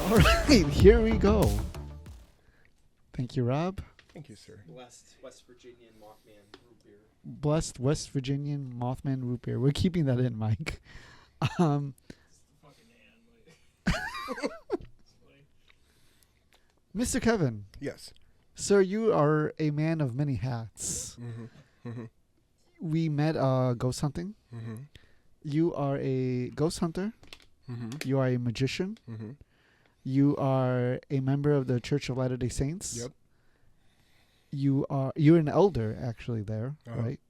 All right, here we go. Thank you, Rob. Thank you, sir. Blessed West Virginian Mothman root beer. Blessed West Virginian Mothman root beer. We're keeping that in, Mike. Mr. Kevin. Yes. Sir, you are a man of many hats. Mm-hmm. Mm-hmm. We met ghost hunting. Mm-hmm. You are a ghost hunter. Mm-hmm. You are a magician. Mm-hmm. You are a member of the Church of Latter-day Saints. Yep. You're an elder actually there, right?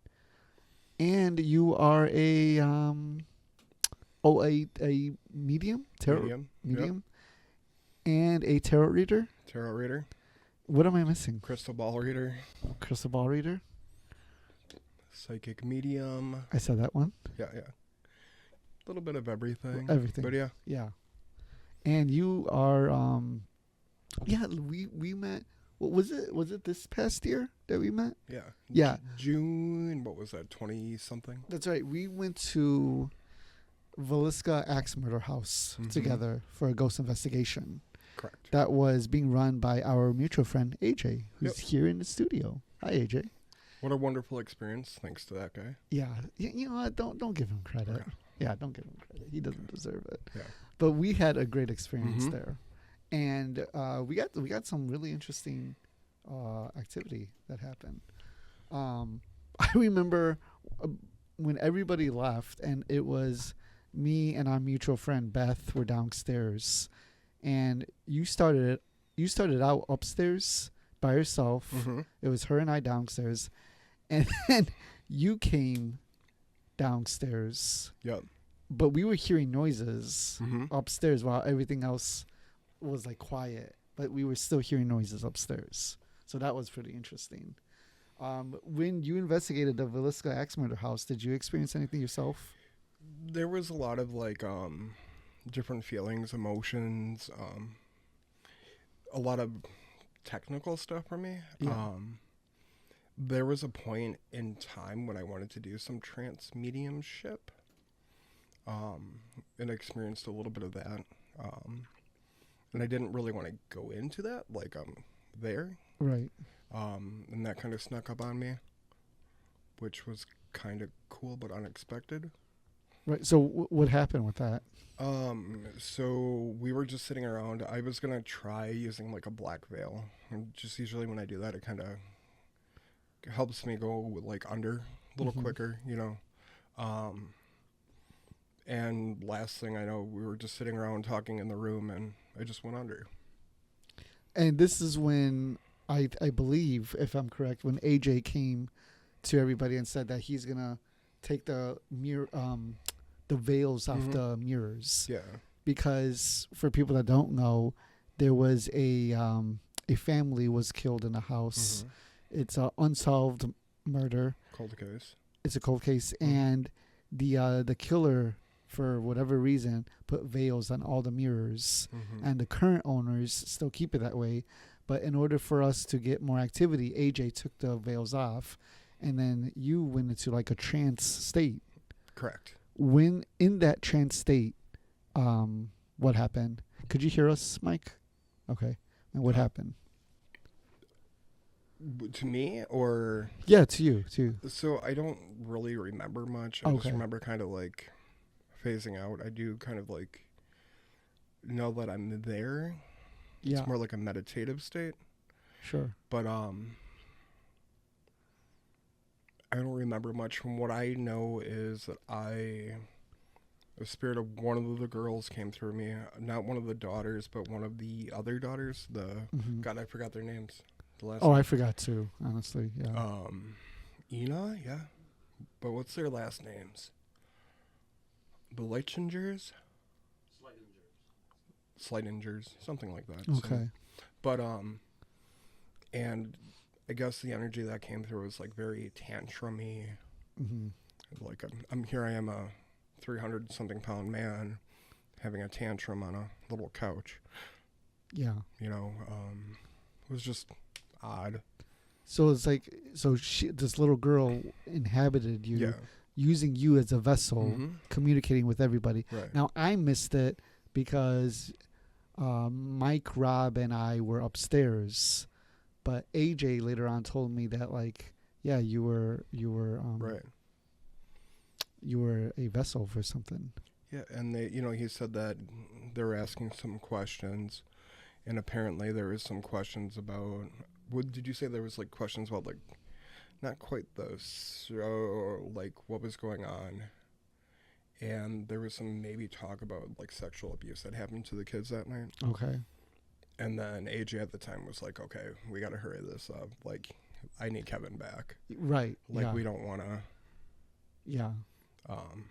And you are a medium, tarot medium, and a tarot reader. Tarot reader. What am I missing? Crystal ball reader. Crystal ball reader. Psychic medium. I said that one. Yeah. A little bit of everything. Everything. But yeah. Yeah. And you are we met. What was it? Was it this past year that we met? Yeah. Yeah. June, what was that, 20-something? That's right. We went to Villisca Axe Murder House together for a ghost investigation. Correct. That was being run by our mutual friend, AJ, who's Yep. here in the studio. Hi, AJ. What a wonderful experience, thanks to that guy. Yeah. You know what? Don't give him credit. Okay. Yeah, don't give him credit. He doesn't deserve it. Yeah. But we had a great experience there. And we got some really interesting activity that happened. I remember when everybody left, and it was me and our mutual friend Beth were downstairs, and you started out upstairs by yourself. Mm-hmm. It was her and I downstairs, and then you came downstairs. Yep. But we were hearing noises Mm-hmm. upstairs while everything else was like quiet, but we were still hearing noises upstairs. So that was pretty interesting. When you investigated the Villisca Axe Murder House, did you experience anything yourself? There was a lot of like different feelings, emotions, a lot of technical stuff for me. Yeah. There was a point in time when I wanted to do some trance mediumship, and experienced a little bit of that. And I didn't really want to go into that, like there. Right. And that kind of snuck up on me, which was kind of cool but unexpected. Right. So what happened with that? So we were just sitting around. I was going to try using like a black veil. And just usually when I do that, it kind of helps me go like under a little quicker, you know. And last thing I know, we were just sitting around talking in the room, and I just went under. And this is when I believe, if I'm correct, when AJ came to everybody and said that he's gonna take the mirror, the veils off the mirrors. Yeah. Because for people that don't know, there was a family was killed in a house. It's an unsolved murder. Cold case. It's a cold case, and the killer, for whatever reason, put veils on all the mirrors, and the current owners still keep it that way. But in order for us to get more activity, AJ took the veils off, and then you went into like a trance state. Correct. When in that trance state, what happened? Could you hear us, Mike? Okay. And what happened? To me, or? Yeah, to you, too. So I don't really remember much. I just remember kind of like phasing out. I do kind of like know that I'm there. Yeah. It's more like a meditative state. Sure. But I don't remember much. From what I know is that the spirit of one of the girls came through me. Not one of the daughters, but one of the other daughters. God, I forgot their names. The last I forgot too, honestly. Yeah. Ina, yeah. But what's their last names? Bleichingers? Slightingers, something like that. Okay. So, but and I guess the energy that came through was like very tantrumy. Like I am a 300-something pound man having a tantrum on a little couch. Yeah. You know, it was just odd. So it's like, this little girl inhabited you, using you as a vessel, communicating with everybody. Right. Now I missed it because Mike, Rob, and I were upstairs, but AJ later on told me that like, yeah, you were Right. you were a vessel for something. Yeah, and they, he said that they were asking some questions, and apparently there was some questions about. What did you say? There was like questions about like, not quite the show, like what was going on, and there was some maybe talk about like sexual abuse that happened to the kids that night. Okay. And then AJ at the time was like, "Okay, we got to hurry this up. Like, I need Kevin back. Right. Like, yeah. we don't want to." Yeah.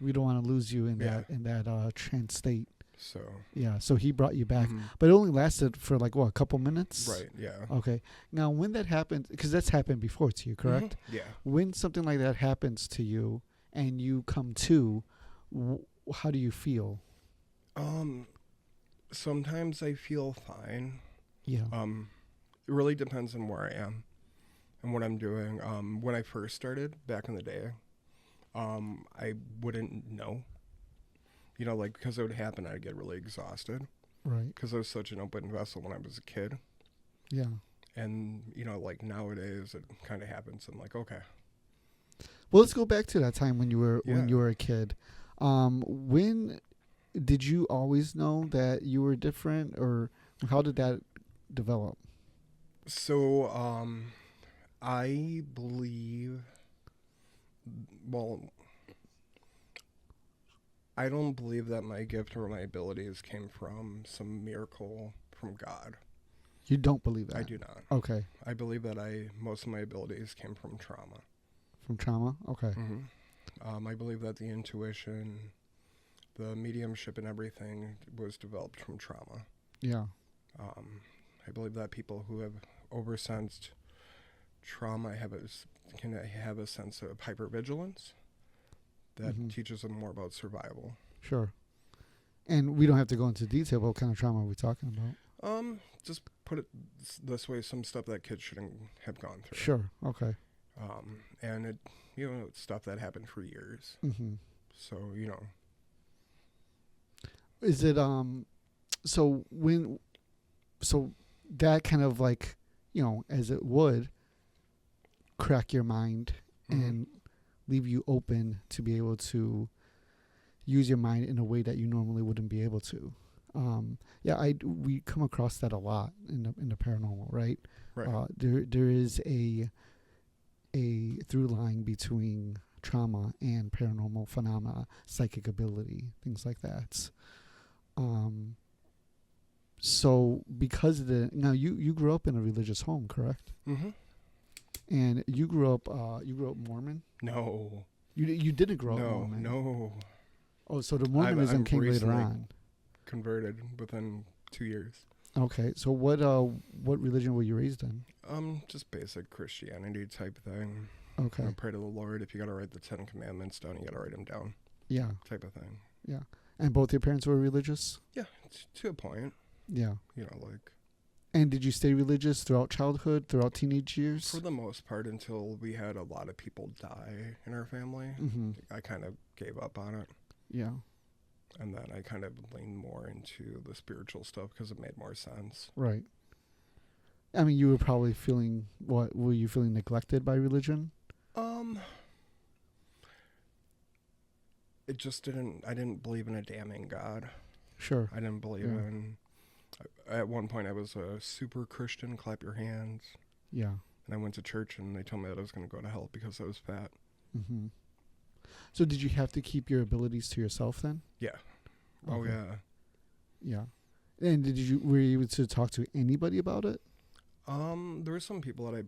We don't want to lose you in Yeah. that trance state. So. Yeah. So he brought you back, Mhm. but it only lasted for like what, a couple minutes. Right. Yeah. Okay. Now, when that happened, because that's happened before to you, correct? Mhm. Yeah. When something like that happens to you and you come to, how do you feel? Sometimes I feel fine. Yeah. It really depends on where I am and what I'm doing. When I first started back in the day, I wouldn't know. Like, because it would happen, I'd get really exhausted Right. because I was such an open vessel when I was a kid. Yeah. And, like nowadays it kind of happens. I'm like, okay. Well, let's go back to that time when you were Yeah. a kid. When did you always know that you were different, or how did that develop? So, I believe, well, I don't believe that my gift or my abilities came from some miracle from God. You don't believe that? I do not. Okay. I believe that most of my abilities came from trauma. From trauma? Okay. I believe that the intuition, the mediumship and everything was developed from trauma. Yeah. I believe that people who have oversensed trauma can have a sense of hypervigilance that teaches them more about survival. Sure. And we don't have to go into detail, but what kind of trauma are we talking about? Just put it this way, some stuff that kids shouldn't have gone through. Sure. Okay. And it, it's stuff that happened for years. Mm-hmm. So, Is it so that kind of like, as it would crack your mind and leave you open to be able to use your mind in a way that you normally wouldn't be able to. We come across that a lot in the paranormal, right? Right. There is a through line between trauma and paranormal phenomena, psychic ability, things like that. So because of now you grew up in a religious home, correct? Mm-hmm. And you grew up Mormon? No. You didn't grow up Mormon? No. Oh, so the Mormonism came later recently on. Converted within 2 years. Okay, so what religion were you raised in? Just basic Christianity type thing. Okay. Pray to the Lord. If you gotta write the 10 Commandments down, you gotta write them down. Yeah. Type of thing. Yeah. And both your parents were religious? Yeah, to a point. Yeah. Like. And did you stay religious throughout childhood, throughout teenage years? For the most part, until we had a lot of people die in our family. Mm-hmm. I kind of gave up on it. Yeah. And then I kind of leaned more into the spiritual stuff because it made more sense. Right. I mean, you were probably feeling, were you feeling neglected by religion? It just I didn't believe in a damning God. Sure. I didn't believe in, at one point I was a super Christian, clap your hands. Yeah. And I went to church and they told me that I was going to go to hell because I was fat. Mm-hmm. So did you have to keep your abilities to yourself then? Yeah. Okay. Oh, yeah. Yeah. And were you able to talk to anybody about it? There were some people that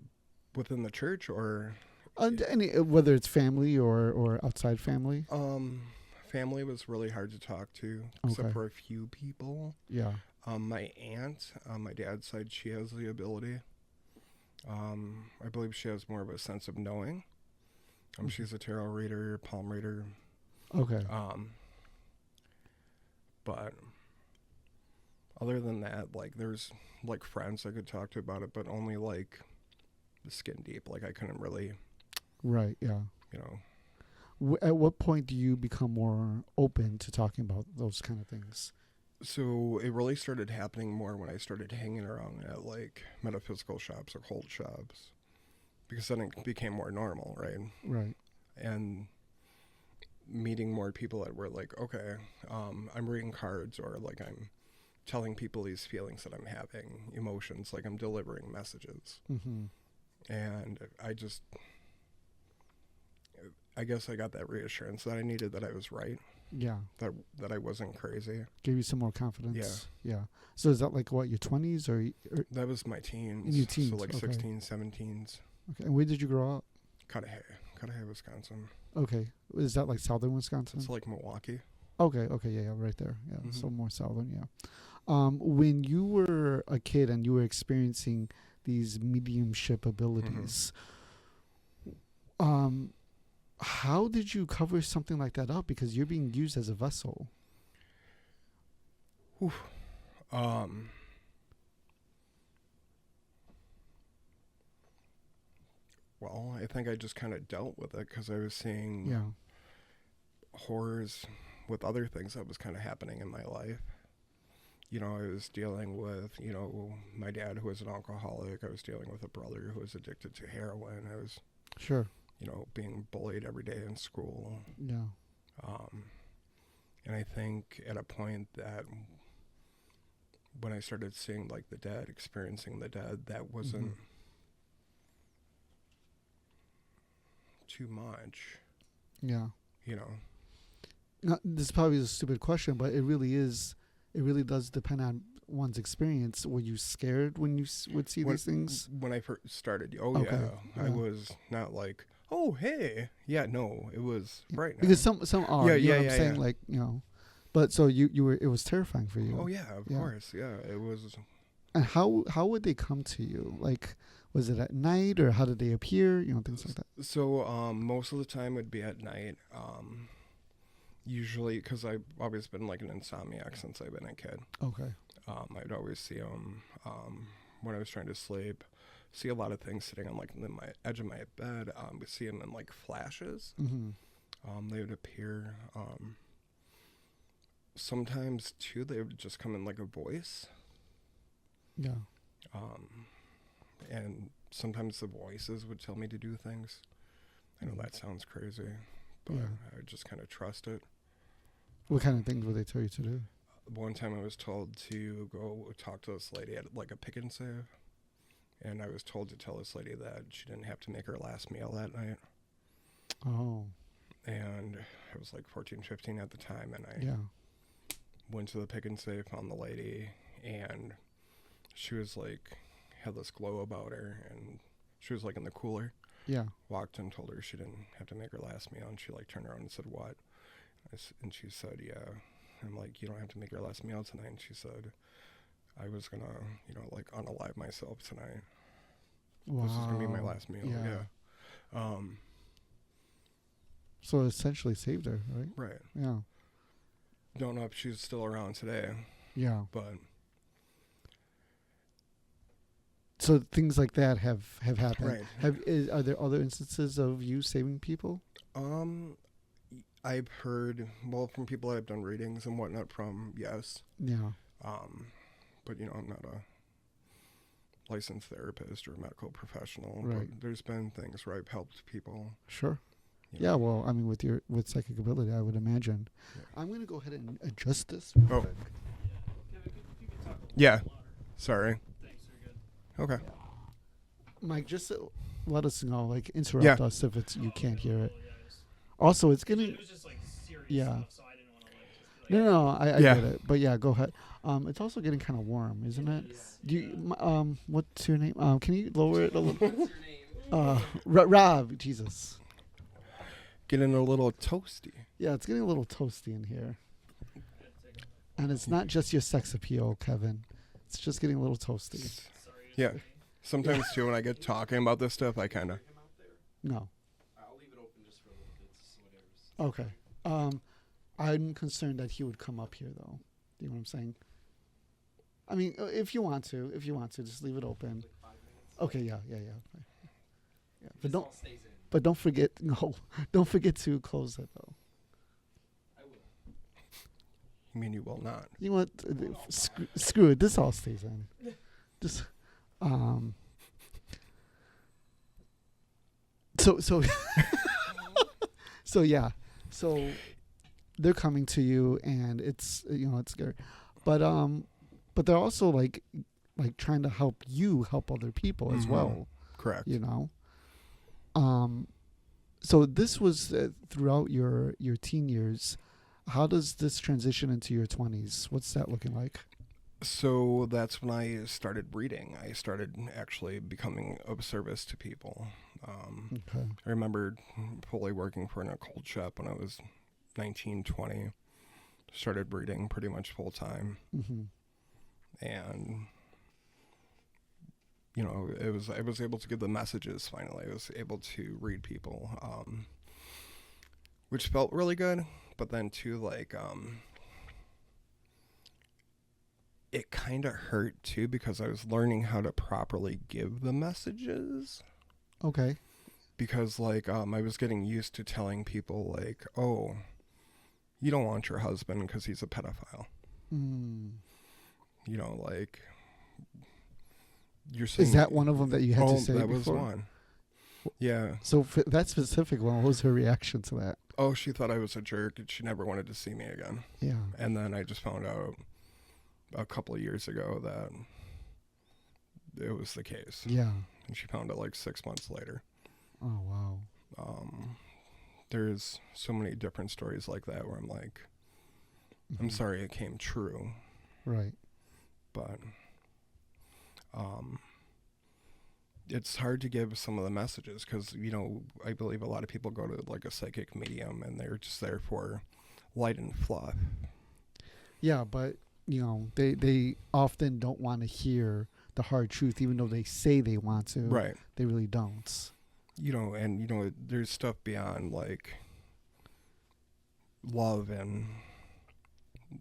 within the church or... whether it's family or outside family? Family was really hard to talk to, except for a few people. Yeah. My aunt, on my dad's side, she has the ability. I believe she has more of a sense of knowing. She's a tarot reader, palm reader. Okay. But other than that, like, there's like friends I could talk to about it, but only like the skin deep. Like, I couldn't really. Right. Yeah. At what point do you become more open to talking about those kind of things? So it really started happening more when I started hanging around at like metaphysical shops or occult shops, because then it became more normal, right? Right. And meeting more people that were like, okay, I'm reading cards, or like I'm telling people these feelings that I'm having, emotions, like I'm delivering messages. Mm-hmm. And I guess I got that reassurance that I needed, that I was right, Yeah. that I wasn't crazy. Gave you some more confidence. Yeah. So is that like what, your 20s or That was my teens. in your teens? So like Okay. 16, 17s. Okay. And where did you grow up? Cudahy, Wisconsin. Okay. Is that like southern Wisconsin? It's like Milwaukee. Okay. Yeah. Right there. Yeah. Mhm. So more southern. Yeah. When you were a kid and you were experiencing these mediumship abilities, how did you cover something like that up? Because you're being used as a vessel. Well, I think I just kind of dealt with it because I was seeing Yeah. horrors with other things that was kind of happening in my life. You know, I was dealing with, you know, my dad who was an alcoholic. I was dealing with a brother who was addicted to heroin. I was, Sure. you know, being bullied every day in school. Yeah. And I think at a point that when I started seeing like the dead, experiencing the dead, that wasn't too much, Yeah. you know. This probably is a stupid question, but it really is. It really does depend on one's experience. Were you scared when you would see these things? When I first started, I Yeah. was not like, oh, hey. Yeah, no, it was right now. Because some are. Yeah, you know yeah, what I'm yeah, saying? yeah. Like, you know. But so you were, it was terrifying for you. Oh, yeah, of course. Yeah, it was. And how would they come to you? Like, was it at night, or how did they appear? You know, things like that. So most of the time would be at night. Usually, because I've always been like an insomniac since I've been a kid. Okay. I'd always see them when I was trying to sleep. See a lot of things sitting on like my edge of my bed. We see them in like flashes. Mm-hmm. They would appear. Sometimes too, they would just come in like a voice. Yeah. And sometimes the voices would tell me to do things. I know that sounds crazy, but Yeah. I would just kind of trust it. What kind of things would they tell you to do? One time I was told to go talk to this lady at like a pick and save, and I was told to tell this lady that she didn't have to make her last meal that night. Oh. And I was like 14, 15 at the time, and I Yeah. went to the pick and save, found the lady, and she was like, had this glow about her, and she was like in the cooler. Yeah. Walked and told her she didn't have to make her last meal, and she like turned around and said, what? And she said, yeah. I'm like, you don't have to make your last meal tonight. And she said, I was gonna, you know, like unalive myself tonight. Wow. This is gonna be my last meal. Yeah. So it essentially saved her, right? Right. Yeah. Don't know if she's still around today, Yeah. but So things like that have happened. right. Are there other instances of you saving people? I've heard, well, from people that I've done readings and whatnot from, yes. Yeah. But, you know, I'm not a licensed therapist or medical professional. Right. But there's been things where I've helped people. Sure. You Yeah, know. well, I mean, with psychic ability, I would imagine. Yeah. I'm going to go ahead and adjust this. Oh. Kevin, if you could talk a little Yeah. bit louder. Sorry. Thanks, you're good. Okay. Mike, just let us know, like, interrupt us if you can't hear it. Also, it's getting... It was just like serious Yeah. stuff, so I didn't want to like just be like, No, I Yeah. get it. But yeah, go ahead. It's also getting kind of warm, isn't it? Do you, what's your name? Can you lower it a little? What's your name? Rob, Jesus. Getting a little toasty. Yeah, it's getting a little toasty in here. And it's not just your sex appeal, Kevin. It's just getting a little toasty. Sorry. Yeah. Sometimes, too, when I get talking about this stuff, I kind of... Him out there? No. I'll leave it open just for a little bit, just whatever's. Okay. I'm concerned that he would come up here, though. Do you know what I'm saying? I mean, if you want to, just leave it open. Like 5 minutes. Okay, yeah. Okay. Yeah, but This all stays in. don't forget to close it though. I will. You mean you will not? You know what? Screw it. This all stays in. Just So so yeah. So they're coming to you, and it's it's scary, but they're also like trying to help you help other people as well. Correct. So this was throughout your teen years. How does this transition into your 20s? What's that looking like? So that's when I started reading. I started actually becoming of service to people. Okay. I remember fully working for an occult shop when I was 19, 20. Started reading pretty much full time. And I was able to give the messages finally. I was able to read people, which felt really good. But then too, it kind of hurt too, because I was learning how to properly give the messages. Okay. Because I was getting used to telling people oh, you don't want your husband because he's a pedophile. You're saying, is that one of them that you had to say that before? was one. Yeah. So that specific one, what was her reaction to that? Oh, she thought I was a jerk and she never wanted to see me again. Yeah. And then I just found out a couple of years ago that it was the case. Yeah. And she found it 6 months later. Oh, wow. There's so many different stories like that where I'm like, I'm sorry it came true. Right. But it's hard to give some of the messages because, I believe a lot of people go to a psychic medium and they're just there for light and fluff. Yeah, but, they often don't want to hear the hard truth, even though they say they want to. Right. They really don't. There's stuff beyond love and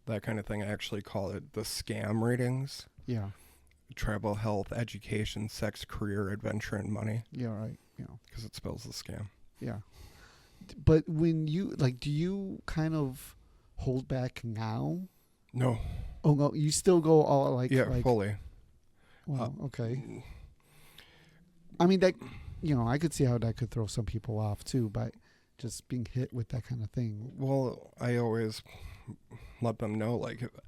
that kind of thing. I actually call it the scam readings. Yeah. Travel, health, education, sex, career, adventure, and money. Yeah, right. Because it spells the scam. Yeah. But when you, do you kind of hold back now? No. Oh, no, you still go all fully. Well, okay. I mean, that, I could see how that could throw some people off too, but just being hit with that kind of thing. Well, I always let them know,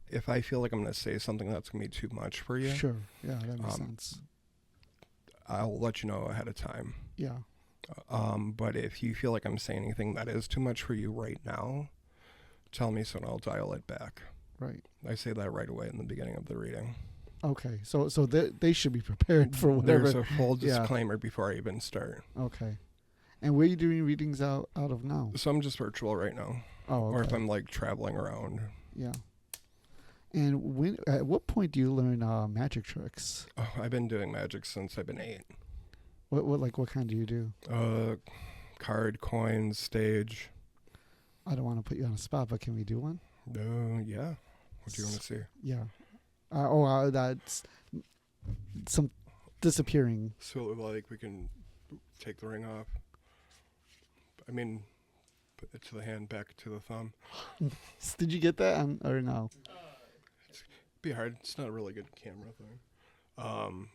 if I feel like I'm going to say something that's going to be too much for you. Sure. Yeah, that makes sense. I'll let you know ahead of time. Yeah. But if you feel like I'm saying anything that is too much for you right now, tell me so and I'll dial it back. Right. I say that right away in the beginning of the reading. Okay. So they should be prepared for whatever. There's a full disclaimer before I even start. Okay. And where are you doing readings out of now? So I'm just virtual right now. Oh, okay. Or if I'm traveling around. Yeah. And at what point do you learn magic tricks? Oh, I've been doing magic since I've been 8. What kind do you do? Card, coins, stage. I don't want to put you on a spot, but can we do one? Yeah. What do you want to see? Yeah. That's some disappearing. So we can take the ring off. I mean, put it to the hand, back to the thumb. Did you get that or no? It'd be hard. It's not a really good camera thing.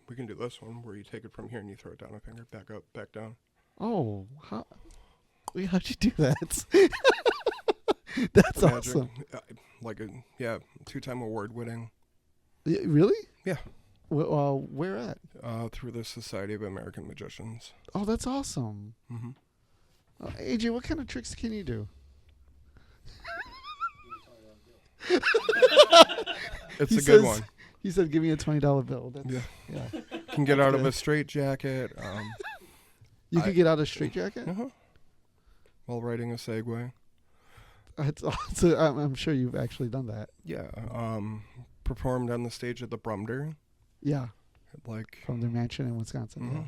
We can do this one where you take it from here and you throw it down a finger, back up, back down. Oh, how'd you do that? That's Magic. awesome. 2-time award winning. Really? Yeah. Where at? Through the Society of American Magicians. Oh, that's awesome. Mm-hmm. AJ, what kind of tricks can you do? It's a good one. He said, "Give me a $20 bill." Yeah. Can get out of a straitjacket. You could get out of a straitjacket? While riding a Segway. So I'm sure you've actually done that. Yeah. Performed on the stage at the Brumder. Yeah. From their mansion in Wisconsin. Mm-hmm. Yeah.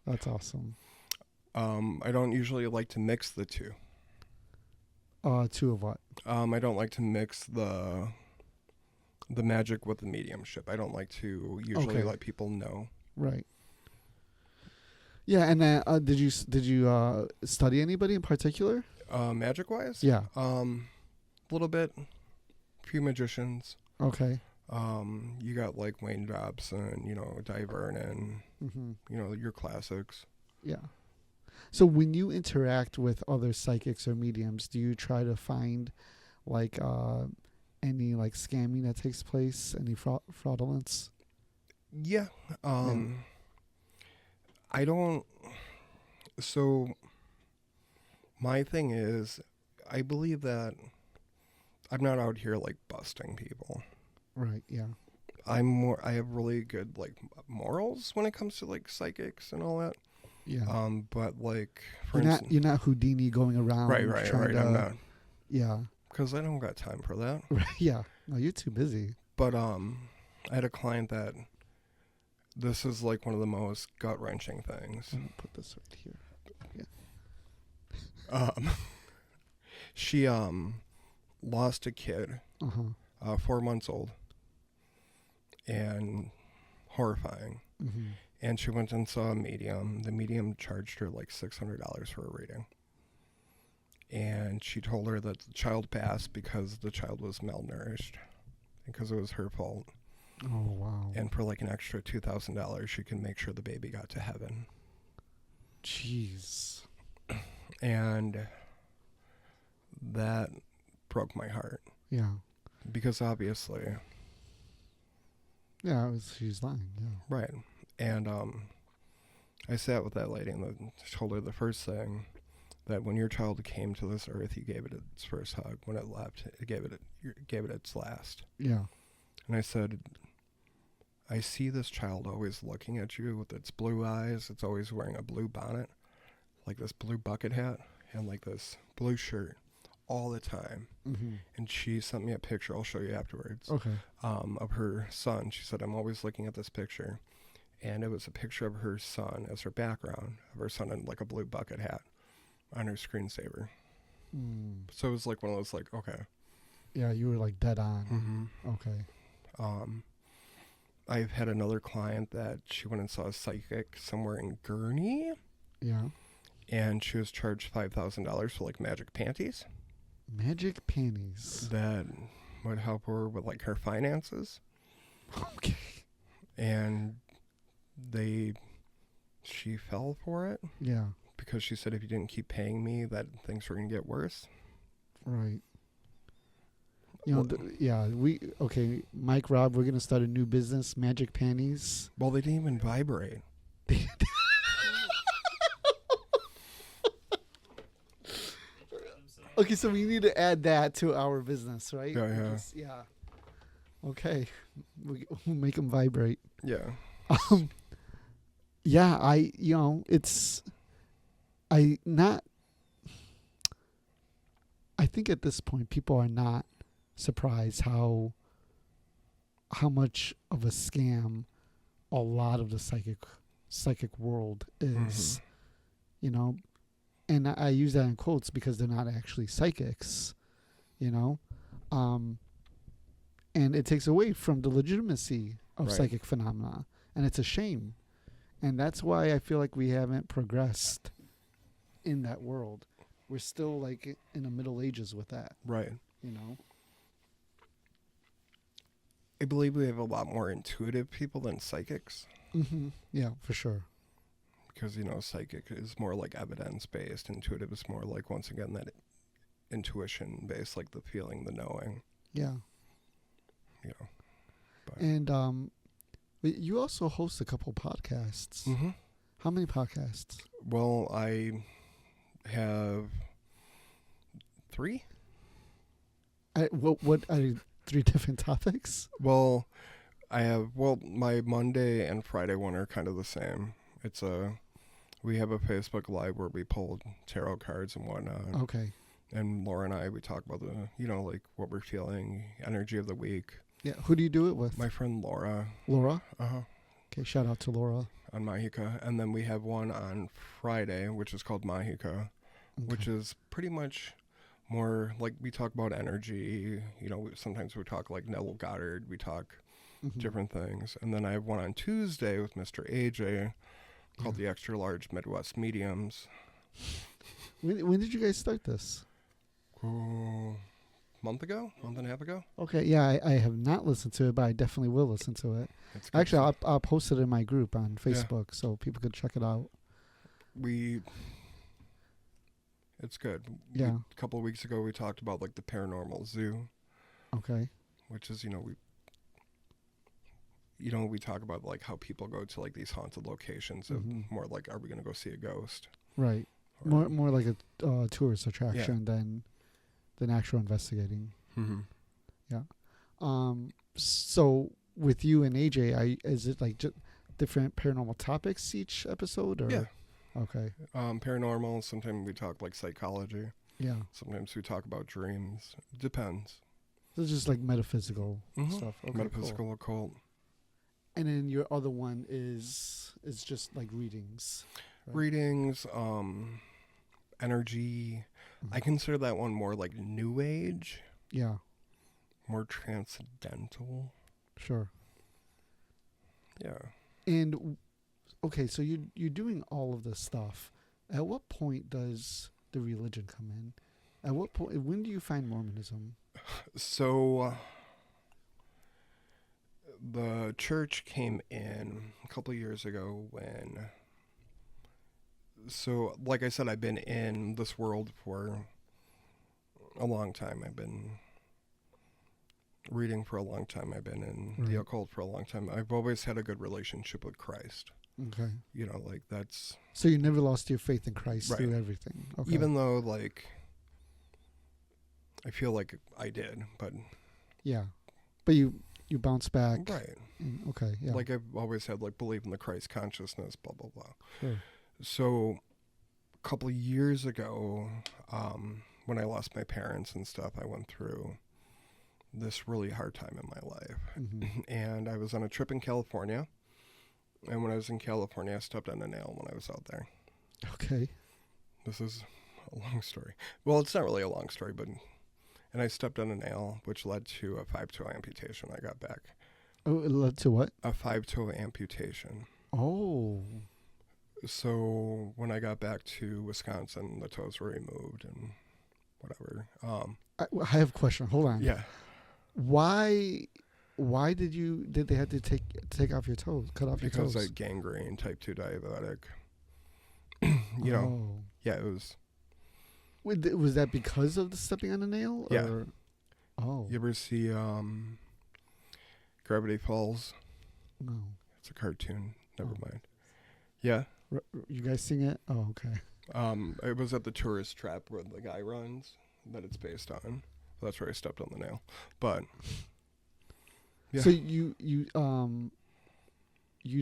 That's awesome. I don't usually like to mix the two. Two of what? I don't like to mix the magic with the mediumship. I don't like to usually let people know. Right. Yeah, and then did you study anybody in particular? Magic wise? Yeah. A little bit. few magicians. Okay. You got like Wayne Dobson, Di Vernon, Mm-hmm. Your classics. Yeah. So when you interact with other psychics or mediums, do you try to find like any like scamming that takes place, any fraudulence? Yeah. I don't. So my thing is, I believe that I'm not out here like busting people. Right. Yeah. I have really good like morals when it comes to like psychics and all that. Yeah. But like for You're instance, not Houdini going around. right. trying to, I'm not, Yeah. because I don't got time for that. Right. Yeah. No, you're too busy. But I had a client that this is like one of the most gut wrenching things. I'm gonna put this right here. She lost a kid, Uh-huh. 4 months old, and horrifying. Mm-hmm. And she went and saw a medium. The medium charged her like $600 for a reading. And she told her that the child passed because the child was malnourished, because it was her fault. Oh, wow. And for like an extra $2,000, she can make sure the baby got to heaven. Jeez. And that broke my heart. Yeah. Because obviously... Yeah, she's lying. Yeah. Right. And I sat with that lady and told her the first thing, that when your child came to this earth, you gave it its first hug. When it left, you gave it its last. Yeah. And I said, I see this child always looking at you with its blue eyes. It's always wearing a blue bonnet, like this blue bucket hat, and like this blue shirt all the time. Mm-hmm. And she sent me a picture, I'll show you afterwards, Okay. of her son. She said, I'm always looking at this picture. And it was a picture of her son as her background, of her son in like a blue bucket hat on her screensaver. Mm. So it was like one of those like, okay. Yeah, you were like dead on. Mm-hmm. Okay. I've had another client that she went and saw a psychic somewhere in Gurney. Yeah. And she was charged $5,000 for like magic panties. Magic panties. That would help her with like her finances. Okay. And she fell for it. Yeah. Because she said if you didn't keep paying me, that things were going to get worse. Right. Mike, Rob, we're going to start a new business, Magic Panties. Well, they didn't even vibrate. Okay, so we need to add that to our business, right? Yeah. Yeah. Okay. We'll make them vibrate. Yeah. Yeah, I think at this point people are not surprised how much of a scam a lot of the psychic world is. Mm-hmm. And I use that in quotes because they're not actually psychics, and it takes away from the legitimacy of Right. psychic phenomena, and it's a shame. And that's why I feel like we haven't progressed in that world. We're still like in the Middle Ages with that, Right. you I believe we have a lot more intuitive people than psychics. Mm-hmm. Yeah, for sure. Because, psychic is more like evidence-based. Intuitive is more like, once again, that intuition-based, like the feeling, the knowing. Yeah. But. And you also host a couple podcasts. Mm-hmm. How many podcasts? Well, I have 3. What are 3 different topics? Well, my Monday and Friday one are kind of the same. We have a Facebook Live where we pull tarot cards and whatnot. Okay. And Laura and I, we talk about the, like what we're feeling, energy of the week. Yeah. Who do you do it with? My friend Laura. Laura? Uh-huh. Okay, shout out to Laura. On Mahika. And then we have one on Friday, which is called Mahika, which is pretty much more like we talk about energy. Sometimes we talk like Neville Goddard. We talk different things. And then I have one on Tuesday with Mr. AJ called the Extra Large Midwest Mediums. When did you guys start this? Oh, month and a half ago. Okay, yeah, I have not listened to it, but I definitely will listen to it. It's good Actually, stuff. I'll post it in my group on Facebook so people could check it out. It's good. Yeah. A couple of weeks ago, we talked about like the paranormal zoo. Okay. Which is, we talk about like how people go to like these haunted locations of more like, are we going to go see a ghost? Right. Or, More like a tourist attraction than actual investigating. Mm-hmm. Yeah. So with you and AJ, is it like just different paranormal topics each episode, or? Yeah. Okay. Paranormal. Sometimes we talk like psychology. Yeah. Sometimes we talk about dreams. It depends. So it's just like metaphysical stuff. Okay, metaphysical, cool. occult. And then your other one is just like readings. Right? Readings, energy. I consider that one more like new age. Yeah. More transcendental. Sure. Yeah. And okay, so you're doing all of this stuff. At what point does the religion come in? At what point? When do you find Mormonism? So the church came in a couple of years ago when. So, like I said, I've been in this world for a long time. I've been reading for a long time. I've been in the occult for a long time. I've always had a good relationship with Christ. Okay. Like that's... So you never lost your faith in Christ through everything? Okay. Even though, like, I feel like I did, but... Yeah. But you bounce back. Right. Okay, yeah. Like, I've always had, like, believe in the Christ consciousness, blah, blah, blah. Sure. So, a couple of years ago, when I lost my parents and stuff, I went through this really hard time in my life. Mm-hmm. And I was on a trip in California. And when I was in California, I stepped on a nail when I was out there. Okay. This is a long story. Well, it's not really a long story, but... And I stepped on a nail, which led to a 5-toe amputation when I got back. Oh, it led to what? A 5-toe amputation. Oh. So when I got back to Wisconsin, the toes were removed and whatever. I have a question. Hold on. Yeah. Why did they have to take off your toes, cut off your toes? Because I gangrene, type 2 diabetic. Oh. Yeah, it was. Was that because of the stepping on the nail? Yeah. Or? Oh. You ever see Gravity Falls? No. It's a cartoon. Never mind. Yeah. You guys sing it? Oh, okay. It was at the tourist trap where the guy runs that it's based on. That's where I stepped on the nail. But yeah. So you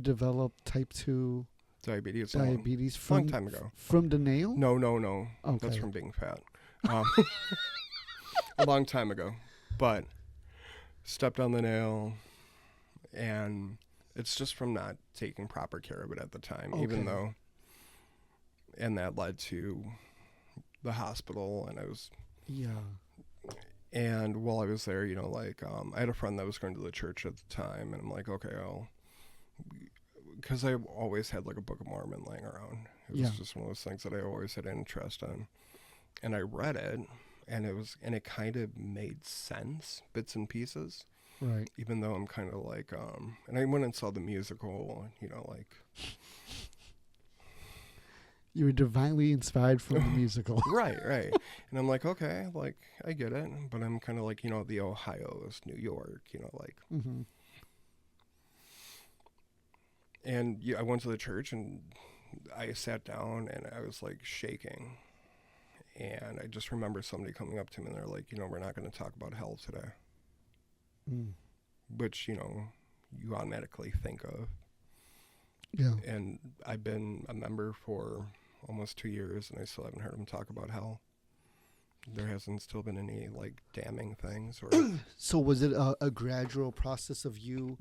developed type 2 diabetes from long time ago. From the nail? No. Okay. That's from being fat. A long time ago. But stepped on the nail, and it's just from not taking proper care of it at the time, even though, and that led to the hospital, and I was... Yeah. And while I was there, I had a friend that was going to the church at the time, and I'm like, okay, because I always had like a Book of Mormon laying around. It was just one of those things that I always had interest in. And I read it, and it kind of made sense, bits and pieces. Right. Even though I'm kind of like, and I went and saw the musical, You were divinely inspired from the musical. Right. And I'm like, okay, like, I get it. But I'm kind of like, the Ohio is New York, Mm-hmm. And I went to the church, and I sat down, and I was, like, shaking. And I just remember somebody coming up to me, and they're like, we're not going to talk about hell today. Mm. Which, you automatically think of. Yeah. And I've been a member for almost 2 years, and I still haven't heard them talk about hell. There hasn't still been any, like, damning things. Or So was it a gradual process of you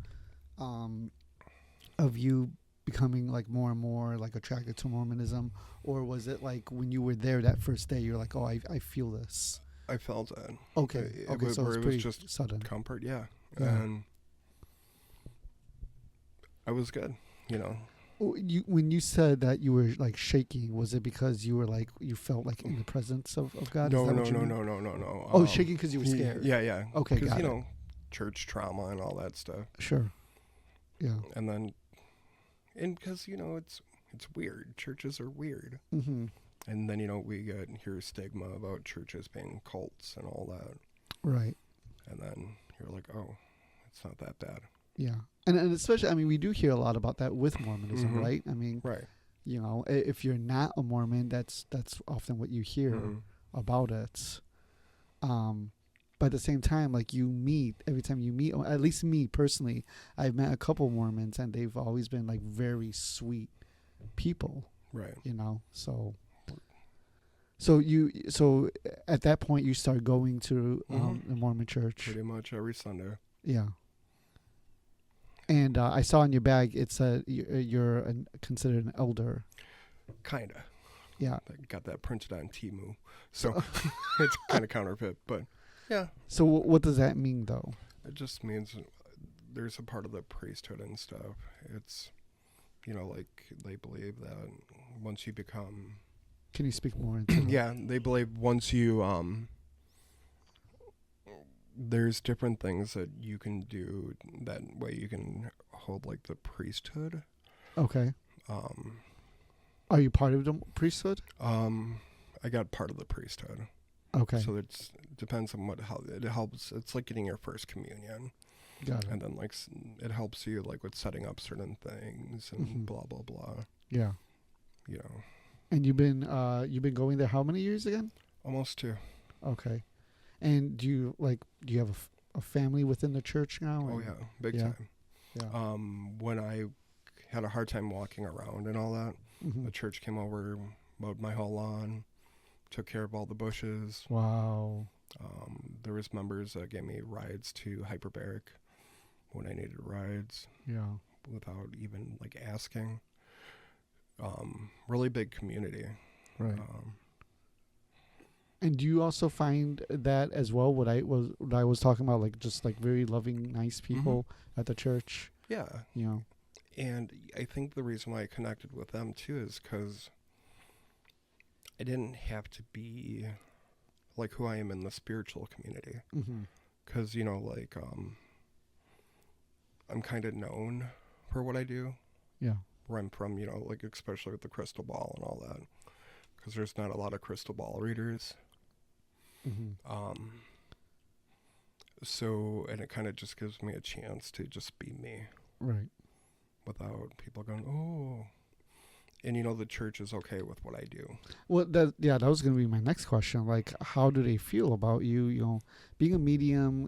becoming, like, more and more, like, attracted to Mormonism? Or was it, like, when you were there that first day, you're like, oh, I feel this? I felt it. Okay. So it was pretty just sudden. Comfort, yeah. Yeah. And I was good, You when you said that you were like shaking, was it because you were like you felt like in the presence of God? Is No, that no, what you no, mean? no, no, no, no. Oh, shaking because you were scared. Yeah, yeah. Okay, Because, got you it. know, church trauma and all that stuff. Sure. Yeah. And then, and because, you know, it's weird. Churches are weird. Mm-hmm. And then, you know, we hear stigma about churches being cults and all that. Right. And then you're like, oh, it's not that bad. Yeah. And especially, I mean, we do hear a lot about that with Mormonism, Mhm. right? I mean, Right. you know, if you're not a Mormon, that's often what you hear Mhm. about it. But at the same time, like every time you meet, or at least me personally, I've met a couple Mormons and they've always been like very sweet people, Right. you know. So at that point you start going to the Mormon church. Pretty much every Sunday. Yeah. And I saw on your bag it said you're considered an elder. Kinda. Yeah. I got that printed on Temu. So it's kind of counterfeit, but yeah. So what does that mean though? It just means there's a part of the priesthood and stuff. It's, you know, like they believe that once you become... Can you speak more into that? Yeah, they believe once you... there's different things that you can do. That way you can hold like the priesthood. Okay. Are you part of the priesthood? I got part of the priesthood. Okay. So it depends on how it helps. It's like getting your first communion. Got it. And then like it helps you like with setting up certain things and blah blah blah. Yeah. You know. And you've been going there how many years again? Almost 2. Okay. And do you have a family within the church now? Oh yeah, big Yeah. time. Yeah. When I had a hard time walking around and all that, Mm-hmm. the church came over, mowed my whole lawn, took care of all the bushes. Wow. There was members that gave me rides to hyperbaric when I needed rides Yeah. without even like asking. Really big community. Right. And do you also find that as well? What I was talking about, like just like very loving, nice people at the church. Yeah. You know. And I think the reason why I connected with them too is because I didn't have to be like who I am in the spiritual community. Mm-hmm. Because, you know, like, I'm kind of known for what I do. Yeah. Where I'm from, you know, like, especially with the crystal ball and all that. Because there's not a lot of crystal ball readers. Mm-hmm. So, and it kind of just gives me a chance to just be me. Right. Without people going, oh. And, you know, the church is okay with what I do. Well, that was going to be my next question. Like, how do they feel about you? You know, being a medium,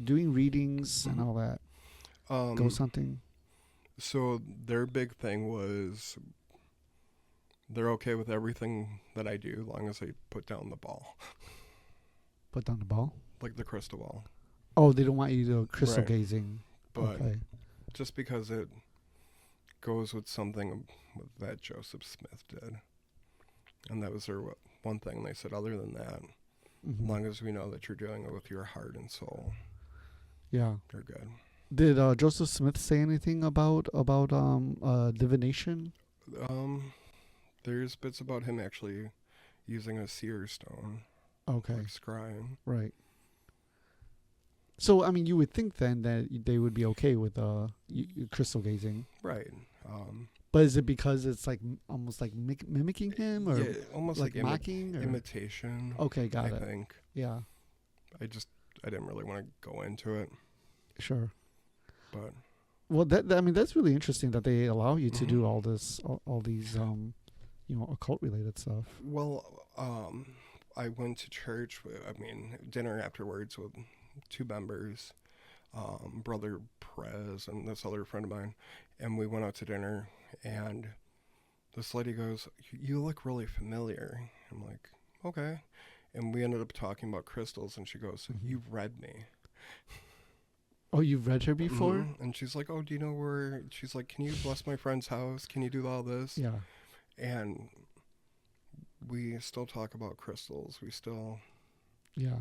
doing readings and all that, ghost hunting. So their big thing was they're okay with everything that I do, as long as I put down the ball, Put down the ball. like the crystal ball. Oh, they don't want you to crystal Right. gazing. But Okay. just because it goes with something that Joseph Smith did. And that was their one thing. They said, other than that, as long as we know that you're doing it with your heart and soul, Yeah. you're good. Did Joseph Smith say anything about divination? There's bits about him actually using a seer stone, Okay. like scrying. Right. So, I mean, you would think then that they would be okay with crystal gazing. Right. But is it because it's like almost like mimicking him, or yeah, almost like mocking? Or? imitation. Okay, got I it. think. Yeah, I didn't really want to go into it, sure. but Well, I mean, that's really interesting that they allow you to do all this, all these, occult related stuff. well, I went to church. Dinner afterwards with 2 members, Brother Prez and this other friend of mine, and we went out to dinner. And this lady goes, "You look really familiar." I'm like, "Okay." And we ended up talking about crystals, and she goes, "You've read me." Oh, you've read her before? And she's like, "Oh, do you know where?" She's like, "Can you bless my friend's house? Can you do all this?" Yeah. And we still talk about crystals. We still... Yeah.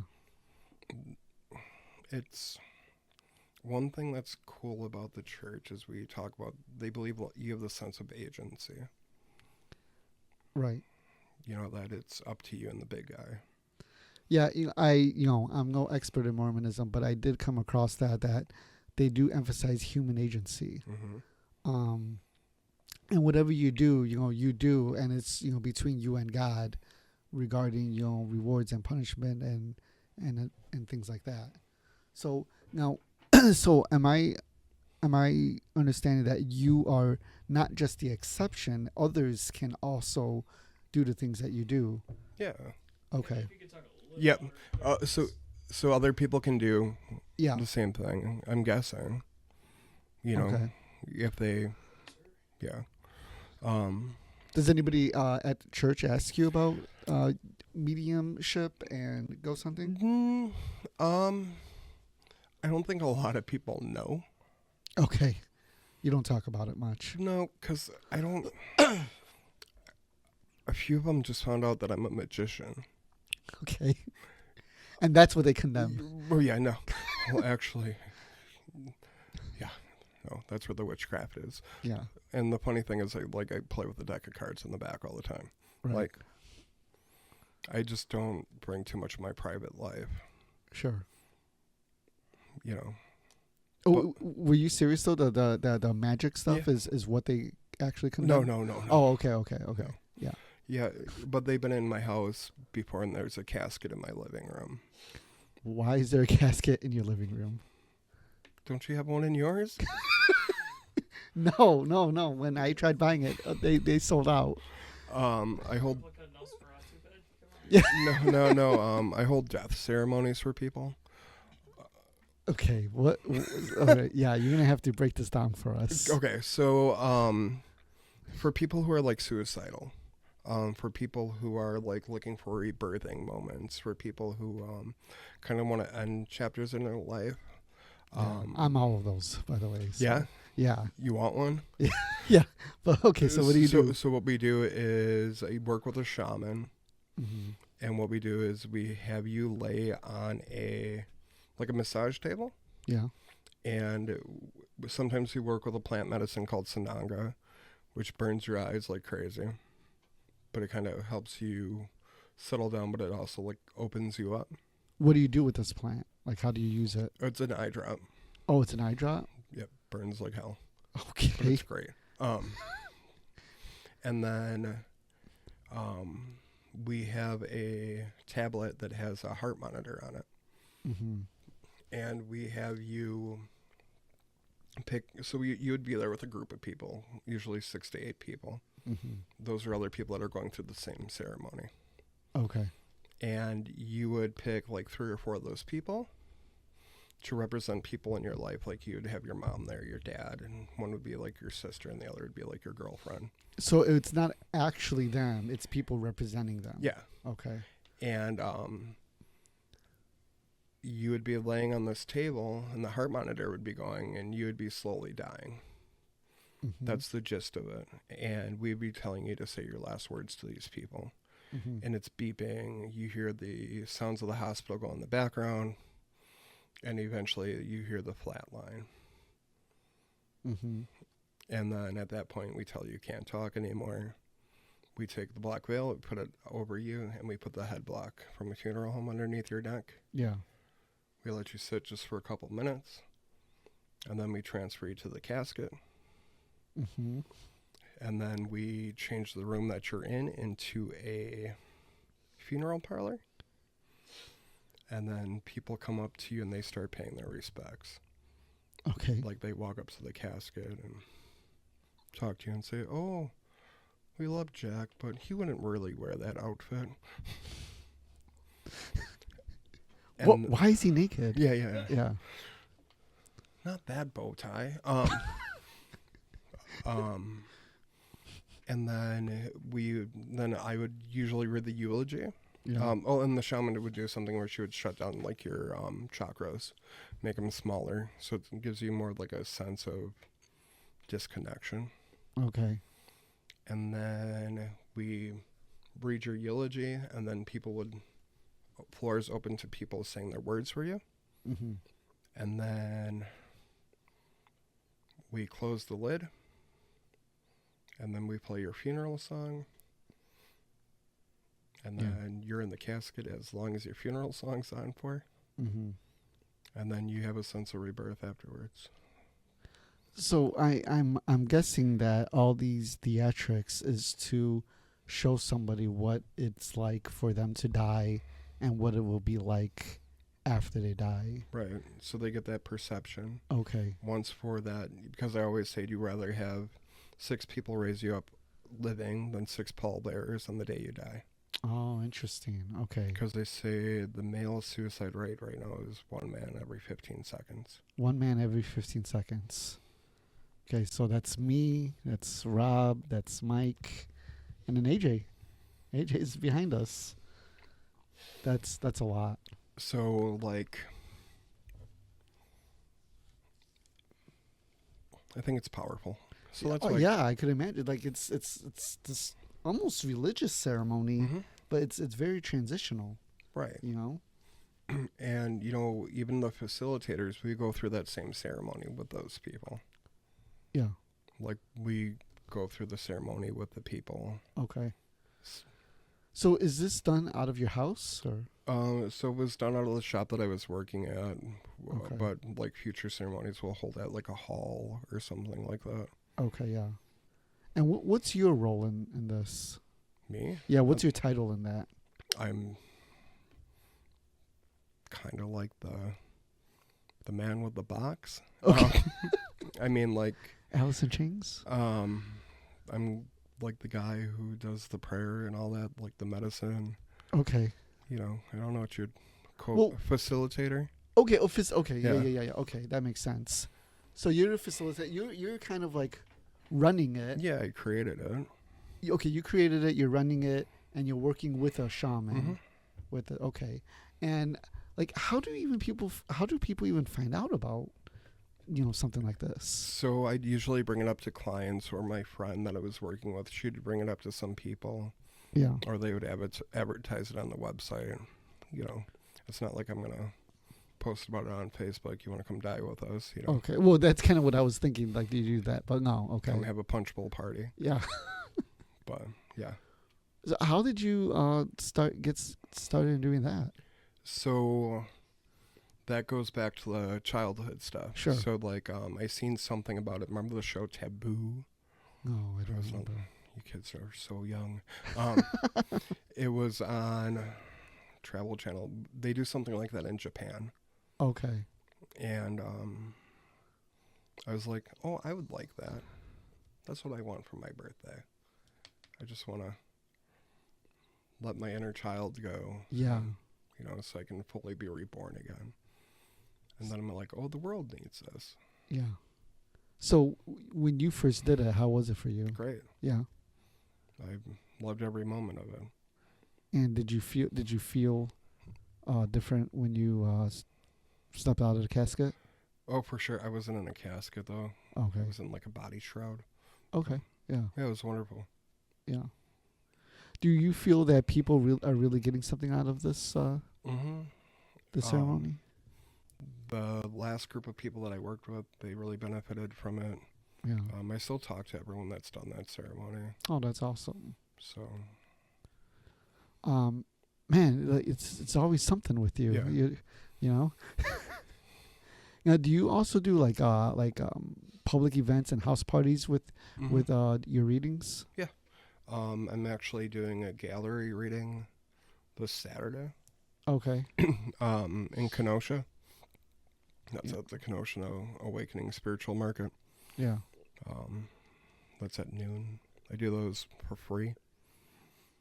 one thing that's cool about the church is we talk about, they believe you have the sense of agency. Right. You know, that it's up to you and the big guy. Yeah, I'm no expert in Mormonism, but I did come across that they do emphasize human agency. Mm-hmm. And whatever you do, you do, and it's, between you and God regarding, rewards and punishment and things like that. So now, so am I understanding that you are not just the exception, others can also do the things that you do? Yeah. Okay. If you could talk a little Yep. more. So other people can do Yeah. the same thing, I'm guessing. You know, Okay. if they, yeah. Does anybody at church ask you about mediumship and ghost hunting? I don't think a lot of people know. Okay. You don't talk about it much. No, because I don't. A few of them just found out that I'm a magician. Okay. And that's what they condemn. Oh, yeah, no. Well, actually, yeah. No, that's where the witchcraft is. Yeah. And the funny thing is, I play with a deck of cards in the back all the time. Right. Like, I just don't bring too much of my private life. Sure. You know. Oh, were you serious though? The magic stuff Yeah. is what they actually condemn? No. Oh, okay. Yeah. Yeah, but they've been in my house before, and there's a casket in my living room. Why is there a casket in your living room? Don't you have one in yours? No. When I tried buying it, they sold out. I hold. What kind of Nosferatu bed? Come on. No. I hold death ceremonies for people. Okay. What? Okay, yeah, you're gonna have to break this down for us. Okay, so for people who are like suicidal, for people who are like looking for rebirthing moments, for people who kind of want to end chapters in their life. Yeah, I'm all of those, by the way. So, Yeah. Yeah. You want one? Yeah. But okay, so what do you do? So what we do is I work with a shaman, Mm-hmm. and what we do is we have you lay on a massage table. Yeah. And sometimes we work with a plant medicine called Sananga, which burns your eyes like crazy. But it kind of helps you settle down, but it also like opens you up. What do you do with this plant? Like, how do you use it? It's an eye drop. Oh, it's an eye drop? Yep, burns like hell. But Okay. it's great. And then we have a tablet that has a heart monitor on it. Mm-hmm. And we have you pick, so you would be there with a group of people, usually 6 to 8 people. Mm-hmm. Those are other people that are going through the same ceremony. Okay. And you would pick like 3 or 4 of those people to represent people in your life. Like you would have your mom there, your dad, and one would be like your sister and the other would be like your girlfriend. So it's not actually them, it's people representing them. Yeah. Okay. And you would be laying on this table and the heart monitor would be going and you would be slowly dying. Mm-hmm. That's the gist of it. And we'd be telling you to say your last words to these people. Mm-hmm. And it's beeping. You hear the sounds of the hospital go in the background. And eventually you hear the flat line. Mm-hmm. And then at that point we tell you can't talk anymore. We take the black veil, we put it over you, and we put the head block from a funeral home underneath your neck. Yeah. We let you sit just for a couple minutes. And then we transfer you to the casket. Mm-hmm. And then we change the room that you're in into a funeral parlor. And then people come up to you and they start paying their respects. Okay. Like they walk up to the casket and talk to you and say, "Oh, we love Jack, but he wouldn't really wear that outfit." And Why is he naked? yeah. Yeah. Not that bow tie. And then I would usually read the eulogy. Yeah. And the shaman would do something where she would shut down like your chakras, make them smaller, so it gives you more like a sense of disconnection. Okay. And then we read your eulogy, and then floors open to people saying their words for you. Mm-hmm. And then we close the lid, and then we play your funeral song, and then you're in the casket as long as your funeral song's on for, Mm-hmm. and then you have a sense of rebirth afterwards. So I'm guessing that all these theatrics is to show somebody what it's like for them to die and what it will be like after they die. Right. So they get that perception. Okay. Once for that, because I always say you'd rather have 6 people raise you up living than 6 pallbearers on the day you die. Oh, interesting. Okay. Because they say the male suicide rate right now is 1 man every 15 seconds. 1 man every 15 seconds. Okay, so that's me, that's Rob, that's Mike, and then AJ. AJ is behind us. That's a lot. So, like, I think it's powerful. So that's why. yeah, I could imagine. Like it's this almost religious ceremony, Mhm. but it's very transitional. Right. You know. And, even the facilitators, we go through that same ceremony with those people. Yeah. Like, we go through the ceremony with the people. Okay. So is this done out of your house or? So it was done out of the shop that I was working at. Okay. But, like, future ceremonies will hold at, like, a hall or something like that. Okay, yeah. And what's your role in this? Me? Yeah, what's your title in that? I'm kind of like the man with the box. Okay. I mean, like, Alice in Chains? I'm like the guy who does the prayer and all that, like the medicine. Okay. I don't know what you'd Well- facilitator. Okay, okay, Yeah. yeah. Okay, that makes sense. So you're the facilitator. You're kind of like running it. Yeah, I created it. Okay, you created it. You're running it, and you're working with a shaman. Mhm. With it, okay. And like, how do people even find out about something like this? So I'd usually bring it up to clients or my friend that I was working with. She'd bring it up to some people, Yeah. or they would advertise it on the website. It's not like I'm gonna post about it on Facebook. You want to come die with us? Okay. Well, that's kind of what I was thinking. Like, do you do that? But no. Okay. Come have a punch bowl party. Yeah. But yeah. So how did you get started in doing that? So that goes back to the childhood stuff. Sure. So like I seen something about it. Remember the show Taboo? No, I don't was remember. You kids are so young. It was on Travel Channel. They do something like that in Japan. Okay. And I was like, oh, I would like that. That's what I want for my birthday. I just want to let my inner child go. Yeah. So I can fully be reborn again. And then I'm like, oh, the world needs this. Yeah. So when you first did it, how was it for you? Great. Yeah. I loved every moment of it. And did you feel different when you stepped out of the casket? Oh, for sure. I wasn't in a casket, though. Okay. I was in like a body shroud. Okay. Yeah. Yeah, it was wonderful. Yeah. Do you feel that people are really getting something out of this Mm-hmm. the ceremony? The last group of people that I worked with, they really benefited from it. Yeah. I still talk to everyone that's done that ceremony. Oh, that's awesome. So, Man, like, it's always something with you. Yeah. You know. Now, do you also do like public events and house parties with your readings? I'm actually doing a gallery reading this Saturday. Okay. In Kenosha. That's at the Kenosha Awakening Spiritual Market. Yeah. That's at noon. I do those for free.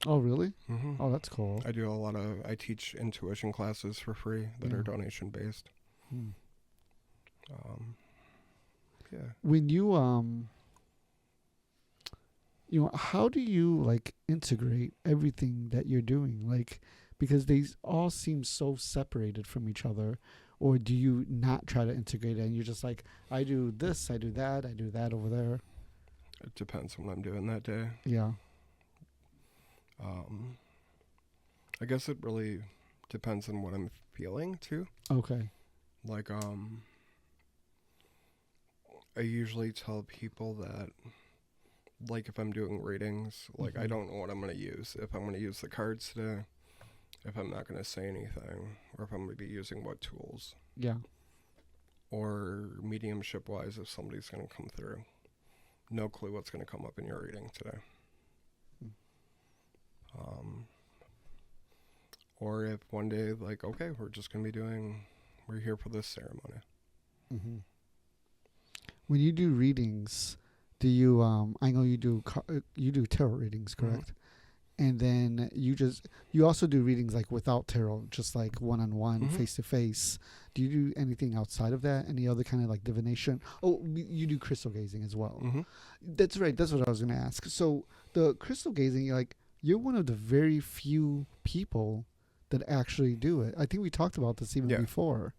Oh, really? Mm-hmm. Oh, that's cool. I teach intuition classes for free that are donation based. Hmm. Yeah. When you how do you like integrate everything that you're doing? Like, because they all seem so separated from each other. Or do you not try to integrate it and you're just like, I do this, I do that over there? It depends on what I'm doing that day. Yeah. I guess it really depends on what I'm feeling too. Okay. Like I usually tell people that, like, if I'm doing readings, like, I don't know what I'm going to use. If I'm going to use the cards today, if I'm not going to say anything, or if I'm going to be using what tools. Yeah. Or mediumship-wise, if somebody's going to come through. No clue what's going to come up in your reading today. Or if one day, like, okay, we're here for this ceremony. Mm-hmm. When you do readings, do you, I know you do tarot readings, correct? And then you also do readings like without tarot, just like one-on-one, face-to-face. Do you do anything outside of that? Any other kind of like divination? Oh, you do crystal gazing as well. That's right. That's what I was going to ask. So the crystal gazing, like, you're one of the very few people that actually do it. I think we talked about this even before.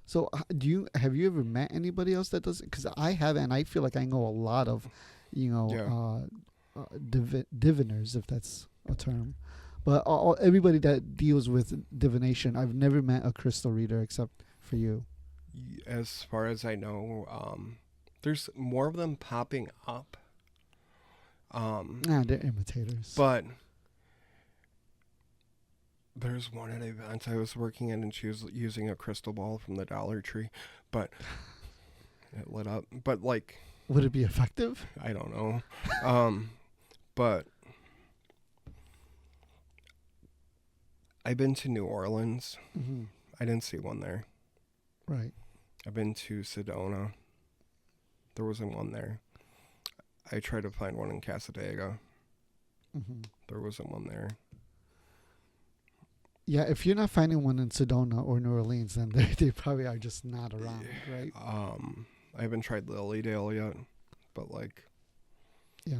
So have you ever met anybody else that does it? Because I haven't, and I feel like I know a lot of, diviners, if that's a term. But everybody that deals with divination, I've never met a crystal reader except for you. As far as I know, there's more of them popping up. They're imitators. But there's one at an event I was working in, and she was using a crystal ball from the Dollar Tree, but it lit up. But, like... Would it be effective? I don't know. But I've been to New Orleans. I didn't see one there. Right. I've been to Sedona. There wasn't one there. I tried to find one in Casadega. There wasn't one there. Yeah, if you're not finding one in Sedona or New Orleans, then they probably are just not around, right? I haven't tried Lilydale yet, but like... Yeah.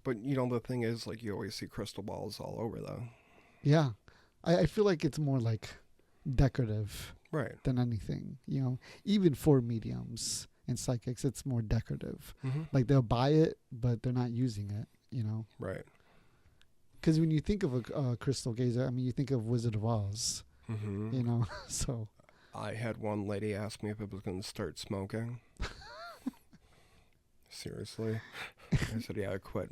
But, the thing is, like, you always see crystal balls all over, though. Yeah. I feel like it's more, like, decorative than anything, Even for mediums and psychics, it's more decorative. Like, they'll buy it, but they're not using it, Right. Because when you think of a crystal gazer, I mean, you think of Wizard of Oz, so... I had one lady ask me if I was going to start smoking. Seriously. I said, yeah, I quit.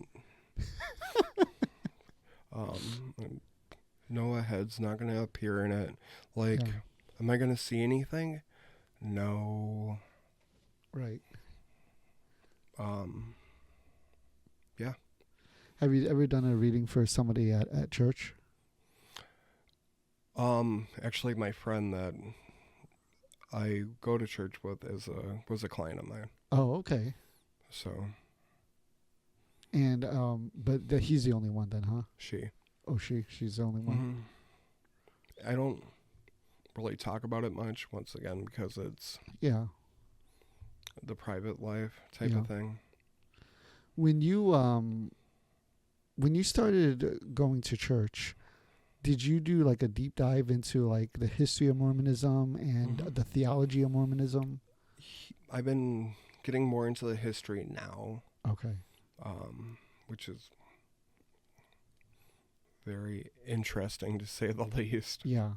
No, a head's not going to appear in it. Like, am I going to see anything? No. Right. Yeah. Have you ever done a reading for somebody at church? Actually, my friend that I go to church with was a client of mine. Oh, okay. So. And but he's the only one then, huh? She. Oh, she's the only one. I don't really talk about it much. Once again, because it's the private life type of thing. When you started going to church, did you do like a deep dive into like the history of Mormonism and the theology of Mormonism? I've been getting more into the history now. Okay. Which is very interesting to say the least. Yeah.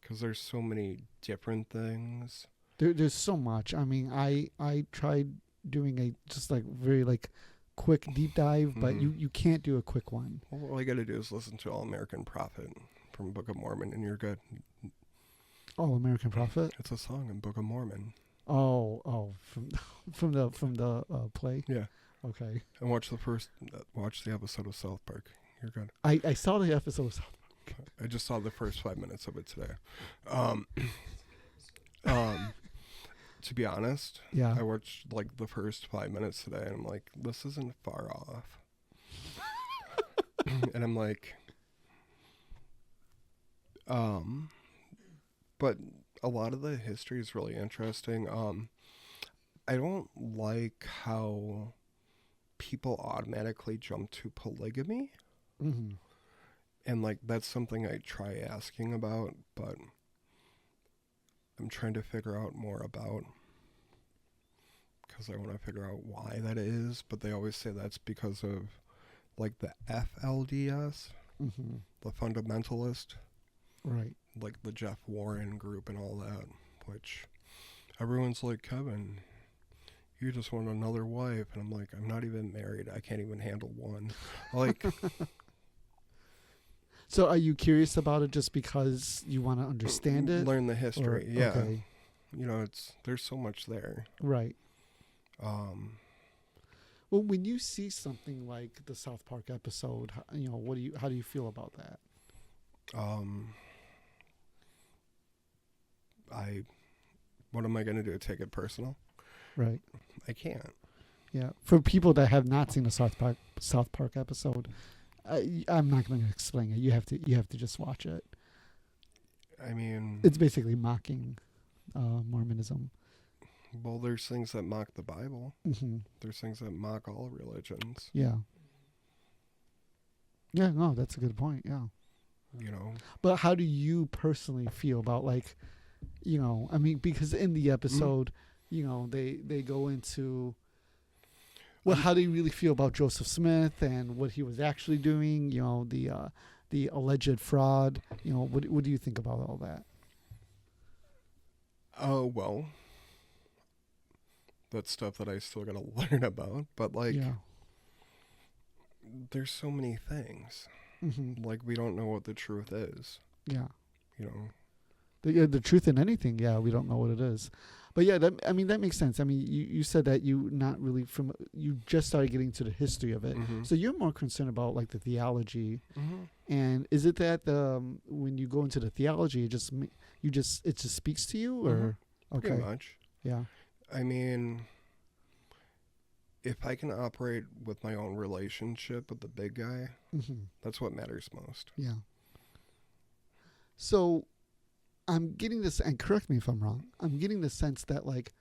Because there's so many different things. There's so much. I mean, I tried doing a just like very like quick deep dive, but you can't do a quick one. Well, all you got to do is listen to All American Prophet from Book of Mormon, and you're good. All American Prophet? It's a song in Book of Mormon. Oh, from the play. Yeah. Okay. And watch the episode of South Park. You're good. I saw the episode of South Park. I just saw the first 5 minutes of it today. To be honest, I watched like the first 5 minutes today, and I'm like, this isn't far off. And I'm like, but a lot of the history is really interesting. I don't like how people automatically jump to polygamy. And like, that's something I try asking about, but I'm trying to figure out more about, because I want to figure out why that is, but they always say that's because of like the FLDS, the fundamentalist, right? Like the Jeff Warren group and all that, which everyone's like, Kevin, you just want another wife. And I'm like, I'm not even married. I can't even handle one. Like, So are you curious about it just because you want to understand it? learn the history. Or- Yeah. Okay. You know, there's so much there. Right. Um, Well, when you see something like the South Park episode, you know, how do you feel about that? what am I going to do? Take it personal? Right. I can't. Yeah. For people that have not seen the South Park episode, I'm not going to explain it. You have to just watch it. I mean, It's basically mocking Mormonism. well, there's things that mock the Bible. Hmm. There's things that mock all religions. Yeah. Yeah. No, that's a good point. Yeah. You know, But how do you personally feel about, like, you know, I mean, because in the episode, you know, they go into, well, how do you really feel about Joseph Smith and what he was actually doing? You know, the alleged fraud. You know, what do you think about all that? oh well, that's stuff that I still got to learn about. But like, Yeah. there's so many things. Mm-hmm. Like, we don't know what the truth is. Yeah. You know. The truth in anything, yeah, we don't know what it is. But yeah, that makes sense. I mean, you said that you just started getting to the history of it. Mm-hmm. So you're more concerned about, like, the theology. Mm-hmm. And is it that when you go into the theology, it just speaks to you, or Pretty okay, much. yeah, I mean, if I can operate with my own relationship with the big guy, mm-hmm. that's what matters most. Yeah. So I'm getting this, and correct me if I'm wrong, I'm getting the sense that, like,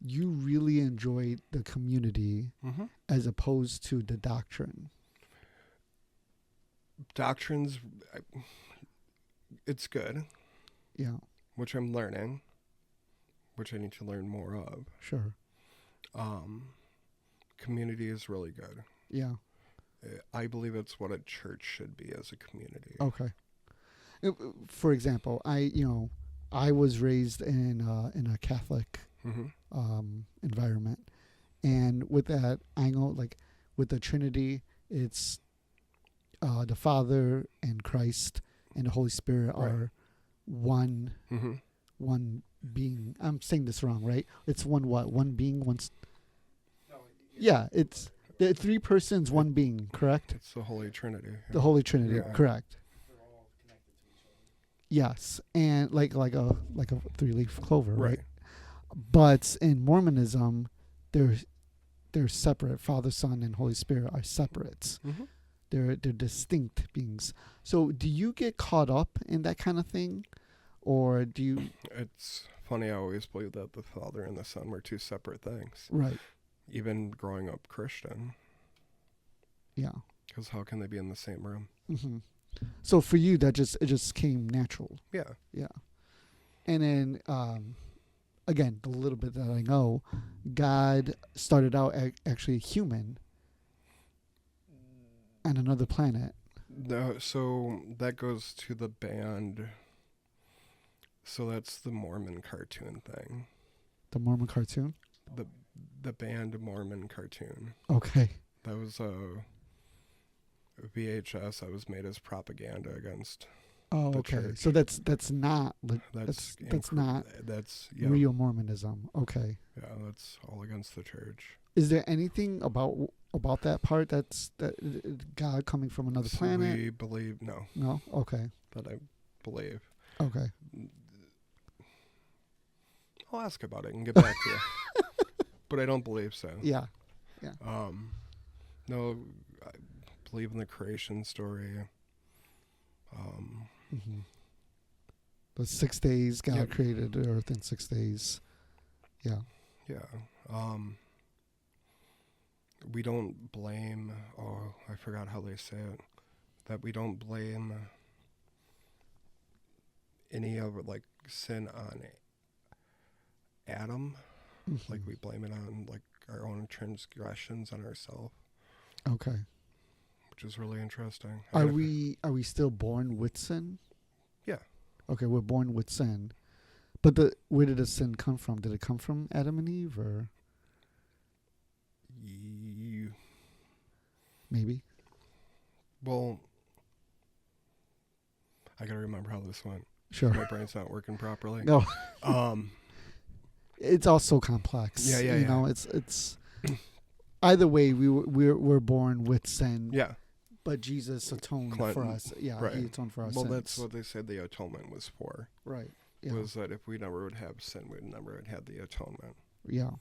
you really enjoy the community Mm-hmm. as opposed to the doctrine. Doctrines, it's good, Yeah, which I'm learning, which I need to learn more of. sure. Community is really good. Yeah. I believe it's what a church should be as a community. Okay. For example, I was raised in a Catholic Mm-hmm. environment, and with that, I know, like, with the Trinity, it's the Father and Christ and the Holy Spirit Right. are one Mm-hmm. being. I'm saying this wrong, right? It's one being, No, Yeah, it's the three persons, one being, correct? It's the Holy Trinity. The Holy Trinity, Yeah. correct? they're all connected to each other. Yes, and like a three-leaf clover, right? Right. But in Mormonism, they're separate. Father, Son, and Holy Spirit are separate. Mm-hmm. They're distinct beings. So, do you get caught up in that kind of thing, or do you? It's funny. I always believed that the Father and the Son were two separate things. Right. Even growing up Christian, Yeah. because how can they be in the same room? Hmm. So for you, it just came natural. Yeah. Yeah. And then again, the little bit that I know, God started out actually human on another planet. No, so that goes to the band. So that's the Mormon cartoon thing. The Mormon cartoon. The band Mormon cartoon. Okay. That was a VHS that was made as propaganda against. Oh, The okay. church. So that's not That's that's not That's yeah. real Mormonism. Okay. Yeah, that's all against the church. Is there anything about that part that God coming from another So planet? we believe No. Okay. that I believe. Okay. I'll ask about it and get back to you. But I don't believe so. Yeah. No, I believe in the creation story. Mm-hmm. The 6 days God Yep. created the earth in 6 days. Yeah. Yeah. We don't blame. Oh, I forgot how they say it. That we don't blame any of like sin on Adam. Mm-hmm. Like we blame it on like our own transgressions on ourselves, Okay. which is really interesting. Are we still born with sin? Yeah. Okay, we're born with sin, But where did the sin come from? Did it come from Adam and Eve, or You, maybe? well, I gotta remember how this went. Sure. My brain's not working properly. No, Um, it's all so complex. Yeah, You know, it's either way, we're born with sin. yeah. But Jesus atoned for us. Yeah, right. He atoned for our Well, sins. that's what they said the atonement was for. Right. Yeah. Was that if we never would have sin, we never would have the atonement. Yeah.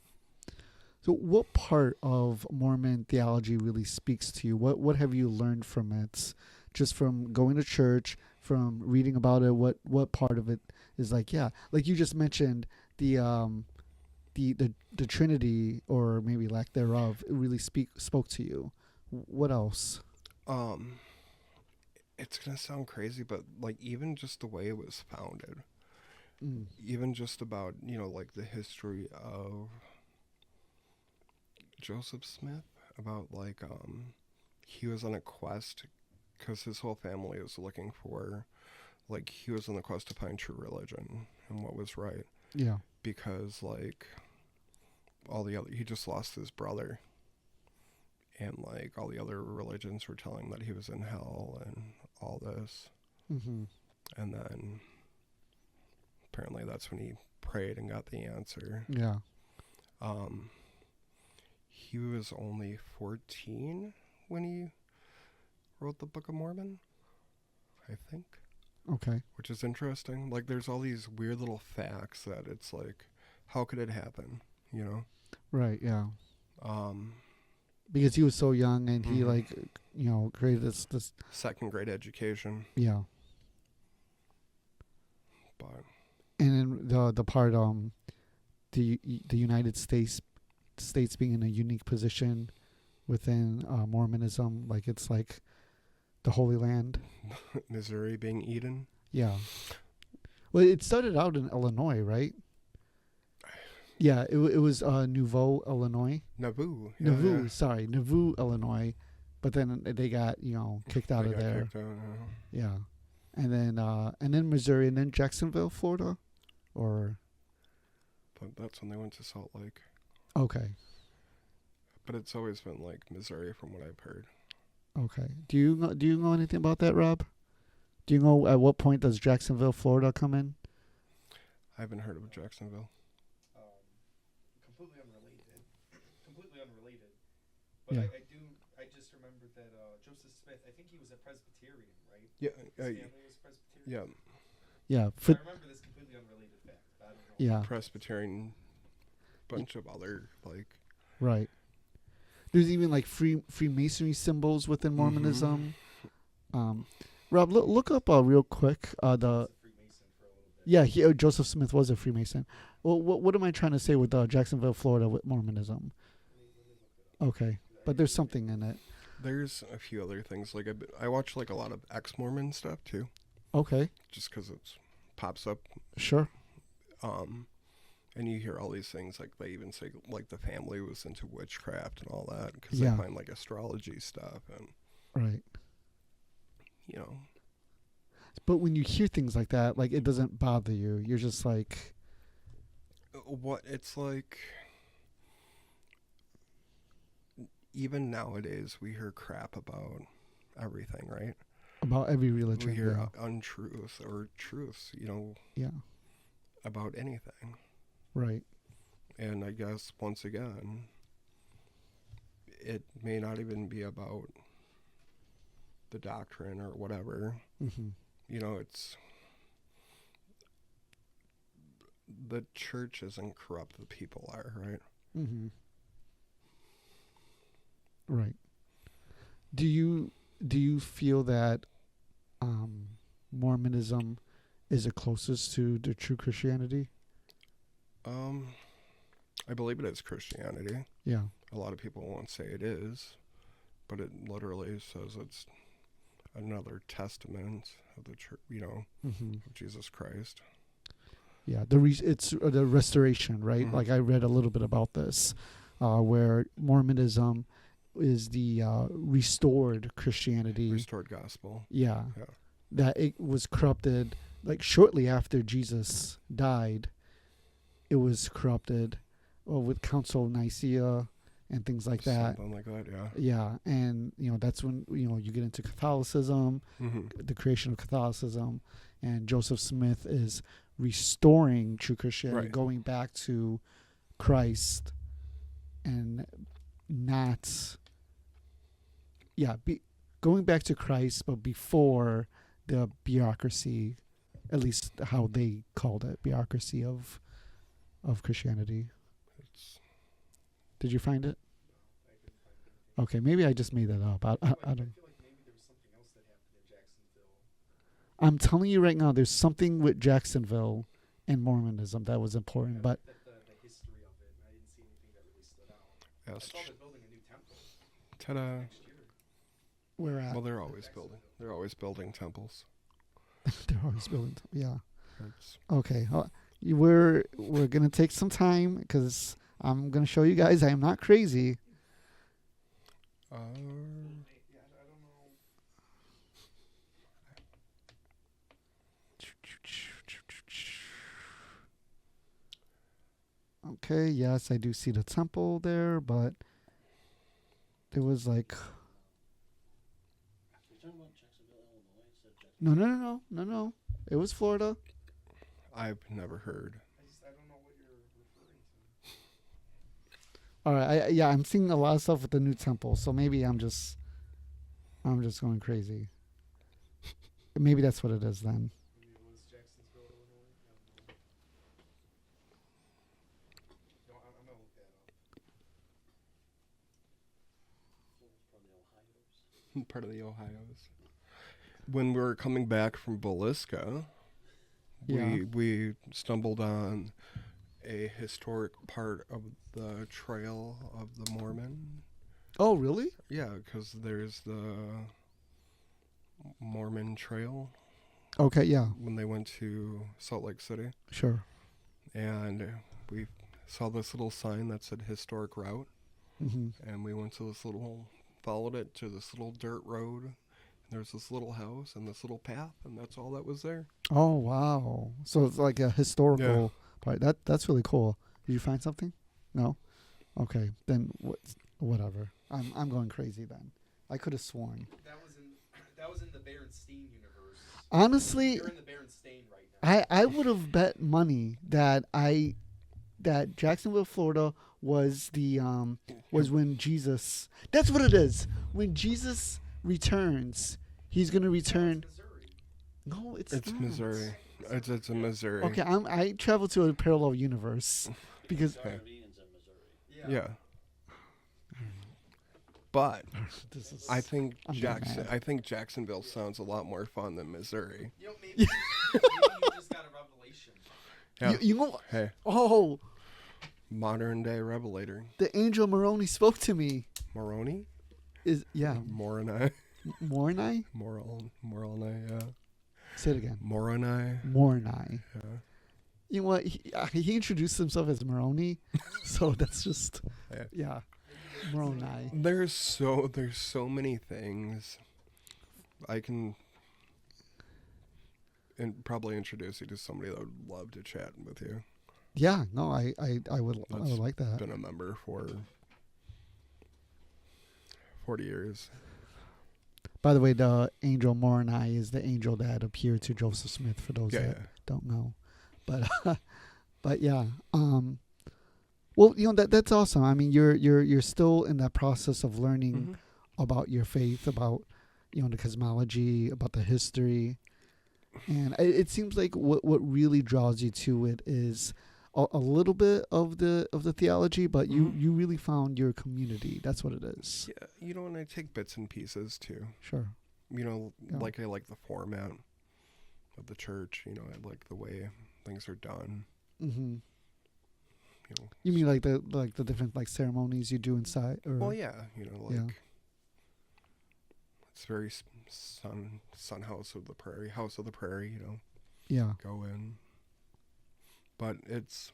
So, what part of Mormon theology really speaks to you? What have you learned from it? Just from going to church, from reading about it. What part of it is like? Yeah, like you just mentioned the Trinity, or maybe lack thereof, it really spoke to you. What else? It's gonna sound crazy, but like even just the way it was founded, Mm. even just about like the history of Joseph Smith, about like he was on a quest because his whole family was looking for, like, he was on the quest to find true religion and what was right, Yeah. because like all the other, he just lost his brother, and like all the other religions were telling him that he was in hell and all this. Mm-hmm. And then apparently that's when he prayed and got the answer. Yeah. He was only 14 when he wrote the Book of Mormon, I think, Okay. which is interesting. Like, there's all these weird little facts that it's like, how could it happen, Right. Yeah. Um, Because he was so young, and he Mhm. created this. second grade education, Yeah. but And then the part the United States being in a unique position within Mormonism, like it's like the Holy Land. Missouri being Eden. Yeah. Well, it started out in Illinois, right? Yeah, it was Nouveau, Illinois. Nauvoo. Nauvoo, sorry, Nauvoo, Illinois. But then they got kicked out They of got there. kicked out, Yeah, and then Missouri, and then Jacksonville, Florida, or But that's when they went to Salt Lake. okay. But it's always been like Missouri from what I've heard. Okay. Do you know anything about that, Rob? Do you know at what point does Jacksonville, Florida come in? I haven't heard of Jacksonville. Completely unrelated. But Yeah. I just remembered that Joseph Smith, I think he was a Presbyterian, right? Yeah, His family was Presbyterian? yeah, Yeah. I remember this completely unrelated fact. But I don't know. Yeah. Presbyterian, bunch of other like. Right. There's even like Freemasonry symbols within Mormonism. Rob, look up real quick. He was a Freemason for a little bit. Yeah, Joseph Smith was a Freemason. Well, what am I trying to say with Jacksonville, Florida, with Mormonism? Okay, but there's something in it. There's a few other things like I watch like a lot of ex-Mormon stuff too, Okay, just because it pops up. sure. And you hear all these things like they even say like the family was into witchcraft and all that because Yeah. they find like astrology stuff and Right. you know. But when you hear things like that, like it doesn't bother you. You're just like, What it's like, even nowadays we hear crap about everything, right? about every religion. We hear Yeah. untruths or truths, Yeah. about anything. Right. And I guess once again, it may not even be about the doctrine or whatever. Mm-hmm. It's the church isn't corrupt, the people are, right? Mm-hmm. Right. Do you feel that Mormonism is the closest to the true Christianity? I believe it is Christianity. Yeah. A lot of people won't say it is, but it literally says it's another testament of the church, Mm-hmm. of Jesus Christ. Yeah. It's the restoration, right? Mhm. Like I read a little bit about this, where Mormonism is the restored Christianity. Restored gospel. Yeah. Yeah. That it was corrupted like shortly after Jesus died, it was corrupted, with Council of Nicaea and things like that. Something like that, yeah. Yeah, and that's when you get into Catholicism, the creation of Catholicism, and Joseph Smith is restoring true Christianity, Right. going back to Christ, and not, going back to Christ, but before the bureaucracy, at least how they called it, bureaucracy of Christianity. It's, Did you find it? I couldn't find anything. Okay, maybe I just made that up. I I don't. feel like maybe there was something else that happened in Jacksonville. I'm telling you right now, there's something with Jacksonville and Mormonism that was important, but The history of it, and I didn't see anything that really stood out. I yes. saw they're building a new temple Ta-da. next year. we're at. Well, they're always building. They're always building temples. They're always building. Yeah. It's, Okay. We're gonna take some time because I'm gonna show you guys I am not crazy. Yeah, I don't know. Okay. Yes, I do see the temple there, but it was like You're talking about Jacksonville, Illinois? It said Jacksonville. no. It was Florida. I've never heard. I don't know what you're referring to. All right. I'm seeing a lot of stuff with the new temple, so maybe I'm just going crazy. Maybe that's what it is then. Maybe it was Jacksonville, Illinois. I don't know. No, I'm gonna look that up. From the Ohio's. Part of the Ohio's. When we were coming back from Villisca, Yeah. we stumbled on a historic part of the Trail of the Mormon. Oh, really? Yeah, because there's the Mormon Trail Okay. Yeah. when they went to Salt Lake City. Sure. And we saw this little sign that said historic route. Mm-hmm. And we went to this little, followed it to this little dirt road. And there's this little house and this little path, and that's all that was there. Oh, wow. So it's like a historical part. That's really cool. Did you find something? No. Okay. Then whatever. I'm going crazy then. I could have sworn. That was in the Berenstein universe. Honestly, You're in the Berenstein right now. I would have bet money that Jacksonville, Florida was was when Jesus. That's what it is. When Jesus returns, he's gonna return. Missouri. No, it's It's not. Missouri. It's in Missouri. Okay, I travel to a parallel universe because Garden of Eden's in Missouri. Yeah. But this is. I think I'm getting mad. I think Jacksonville sounds a lot more fun than Missouri. You know, maybe you just got a revelation. Yeah. You know. Hey, Oh, modern day revelator. the angel Moroni spoke to me. Moroni? Moroni? Moroni? Moroni. Yeah. Say it again. Moroni. Moroni. Yeah. You know what? He introduced himself as Moroni, so that's just Yeah. Moroni. There's so many things I can probably introduce you to somebody that would love to chat with you. Yeah, no, I would like that. Been a member for 40 years. By the way, the angel Moroni is the angel that appeared to Joseph Smith. For those that don't know, but yeah. Well, that's awesome. I mean, you're still in that process of learning about your faith, about the cosmology, about the history, and it seems like what really draws you to it is a little bit of the theology, but you really found your community. That's what it is. Yeah, and I take bits and pieces too. Sure. Like I like the format of the church. I like the way things are done. Mm-hmm. You mean like the different ceremonies you do inside? Or? Well, yeah, it's very sun house of the prairie, Yeah. go in. But it's,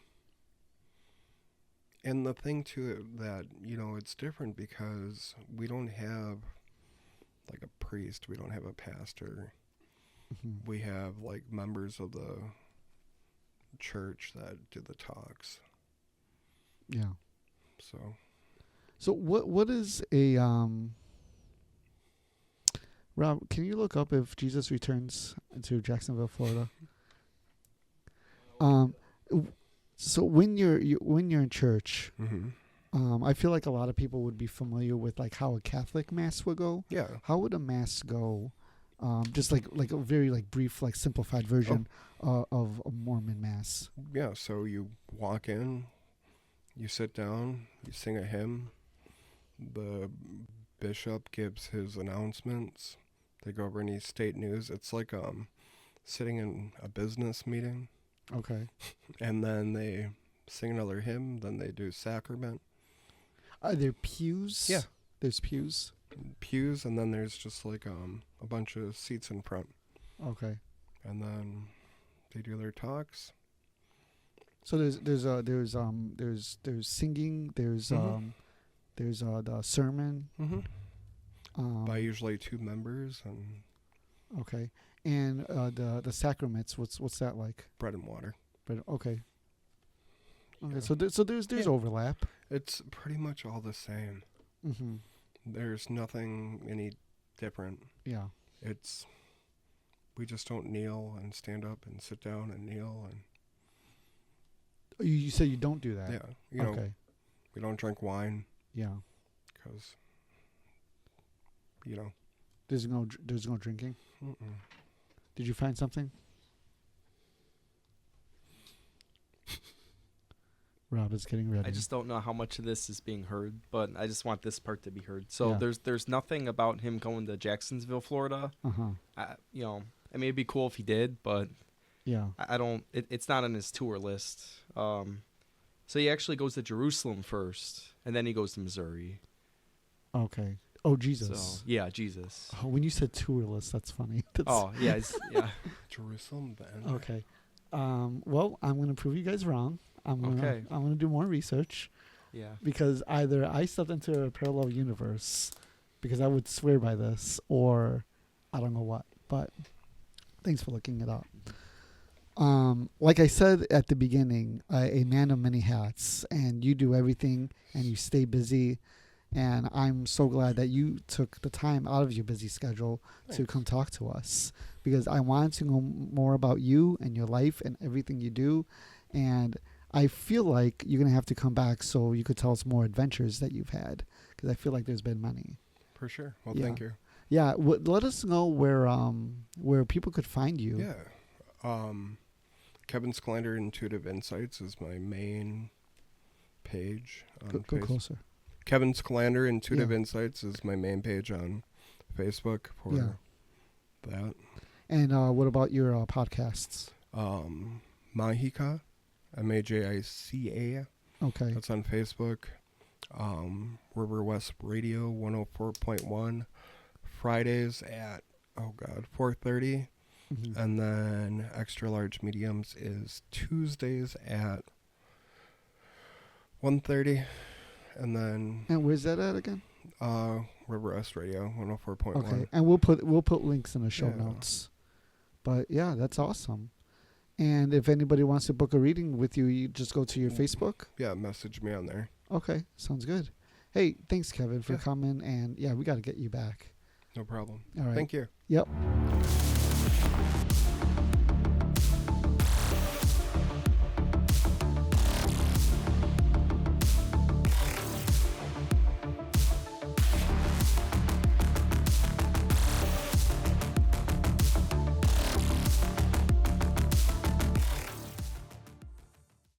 and the thing too that, it's different because we don't have like a priest, we don't have a pastor. Mhm. We have like members of the church that do the talks. Yeah. So So what is a Rob, can you look up if Jesus returns to Jacksonville, Florida? So when when you're in church, I feel like a lot of people would be familiar with like how a Catholic mass would go. yeah. How would a mass go? Just like a very like brief like simplified version of a Mormon mass. Yeah, so you walk in, you sit down, you sing a hymn, the bishop gives his announcements, they go over any state news. It's like sitting in a business meeting, Okay. and then they sing another hymn, then they do sacrament. Are there pews? Yeah. There's pews. Pews, and then there's just like a bunch of seats in front, Okay. and then they do their talks. So there's singing, there's Mhm. there's the sermon. By usually 2 members, and Okay. And the sacraments, what's that like? bread and water. But okay. Okay. Yeah. So there's Yeah. overlap. It's pretty much all the same. Mhm. There's nothing any different. Yeah. It's we just don't kneel and stand up and sit down and kneel, and You say you don't do that. yeah, you know, Okay. we don't drink wine Yeah. because you know. There's no drinking. Mm-mm. Did you find something? Rob is getting ready. I just don't know how much of this is being heard, but I just want this part to be heard. So Yeah. there's nothing about him going to Jacksonville, Florida. You know, I mean, it'd be cool if he did, but Yeah. I don't. It's not on his tour list. So he actually goes to Jerusalem first, and then he goes to Missouri. Okay. Oh Jesus. So yeah, Jesus. Oh, when you said tour list, that's funny. That's, Oh yeah, yeah. Jerusalem, then. Okay. Well, I'm gonna prove you guys wrong. I'm gonna do more research Yeah. because either I stepped into a parallel universe because I would swear by this, or I don't know what. But thanks for looking it up. Like I said at the beginning, a man of many hats, and you do everything and you stay busy. And I'm so glad that you took the time out of your busy schedule to come talk to us, because I wanted to know more about you and your life and everything you do. And I feel like you're going to have to come back so you could tell us more adventures that you've had, because I feel like there's been many. For sure. Well, Yeah. thank you. Yeah. Let us know where people could find you. Yeah. Kevin Skylander Intuitive Insights is my main page on Go Facebook. closer. Kevin Skylander Intuitive Yeah. Insights is my main page on Facebook for Yeah. that. And what about your podcasts? Majica, Majica. Okay. That's on Facebook. River West Radio 104.1. Fridays at 4:30. Mhm. And then Extra Large Mediums is Tuesdays at 1:30. And then And where's that at again? River West Radio 104.1. Okay. And we'll put links in the show Yeah. notes. But yeah, that's awesome. And if anybody wants to book a reading with you, you just go to your Facebook. Yeah, message me on there. Okay, sounds good. Hey, thanks, Kevin, for Yeah. coming. And yeah, we got to get you back. No problem. All right. Thank you. Yep.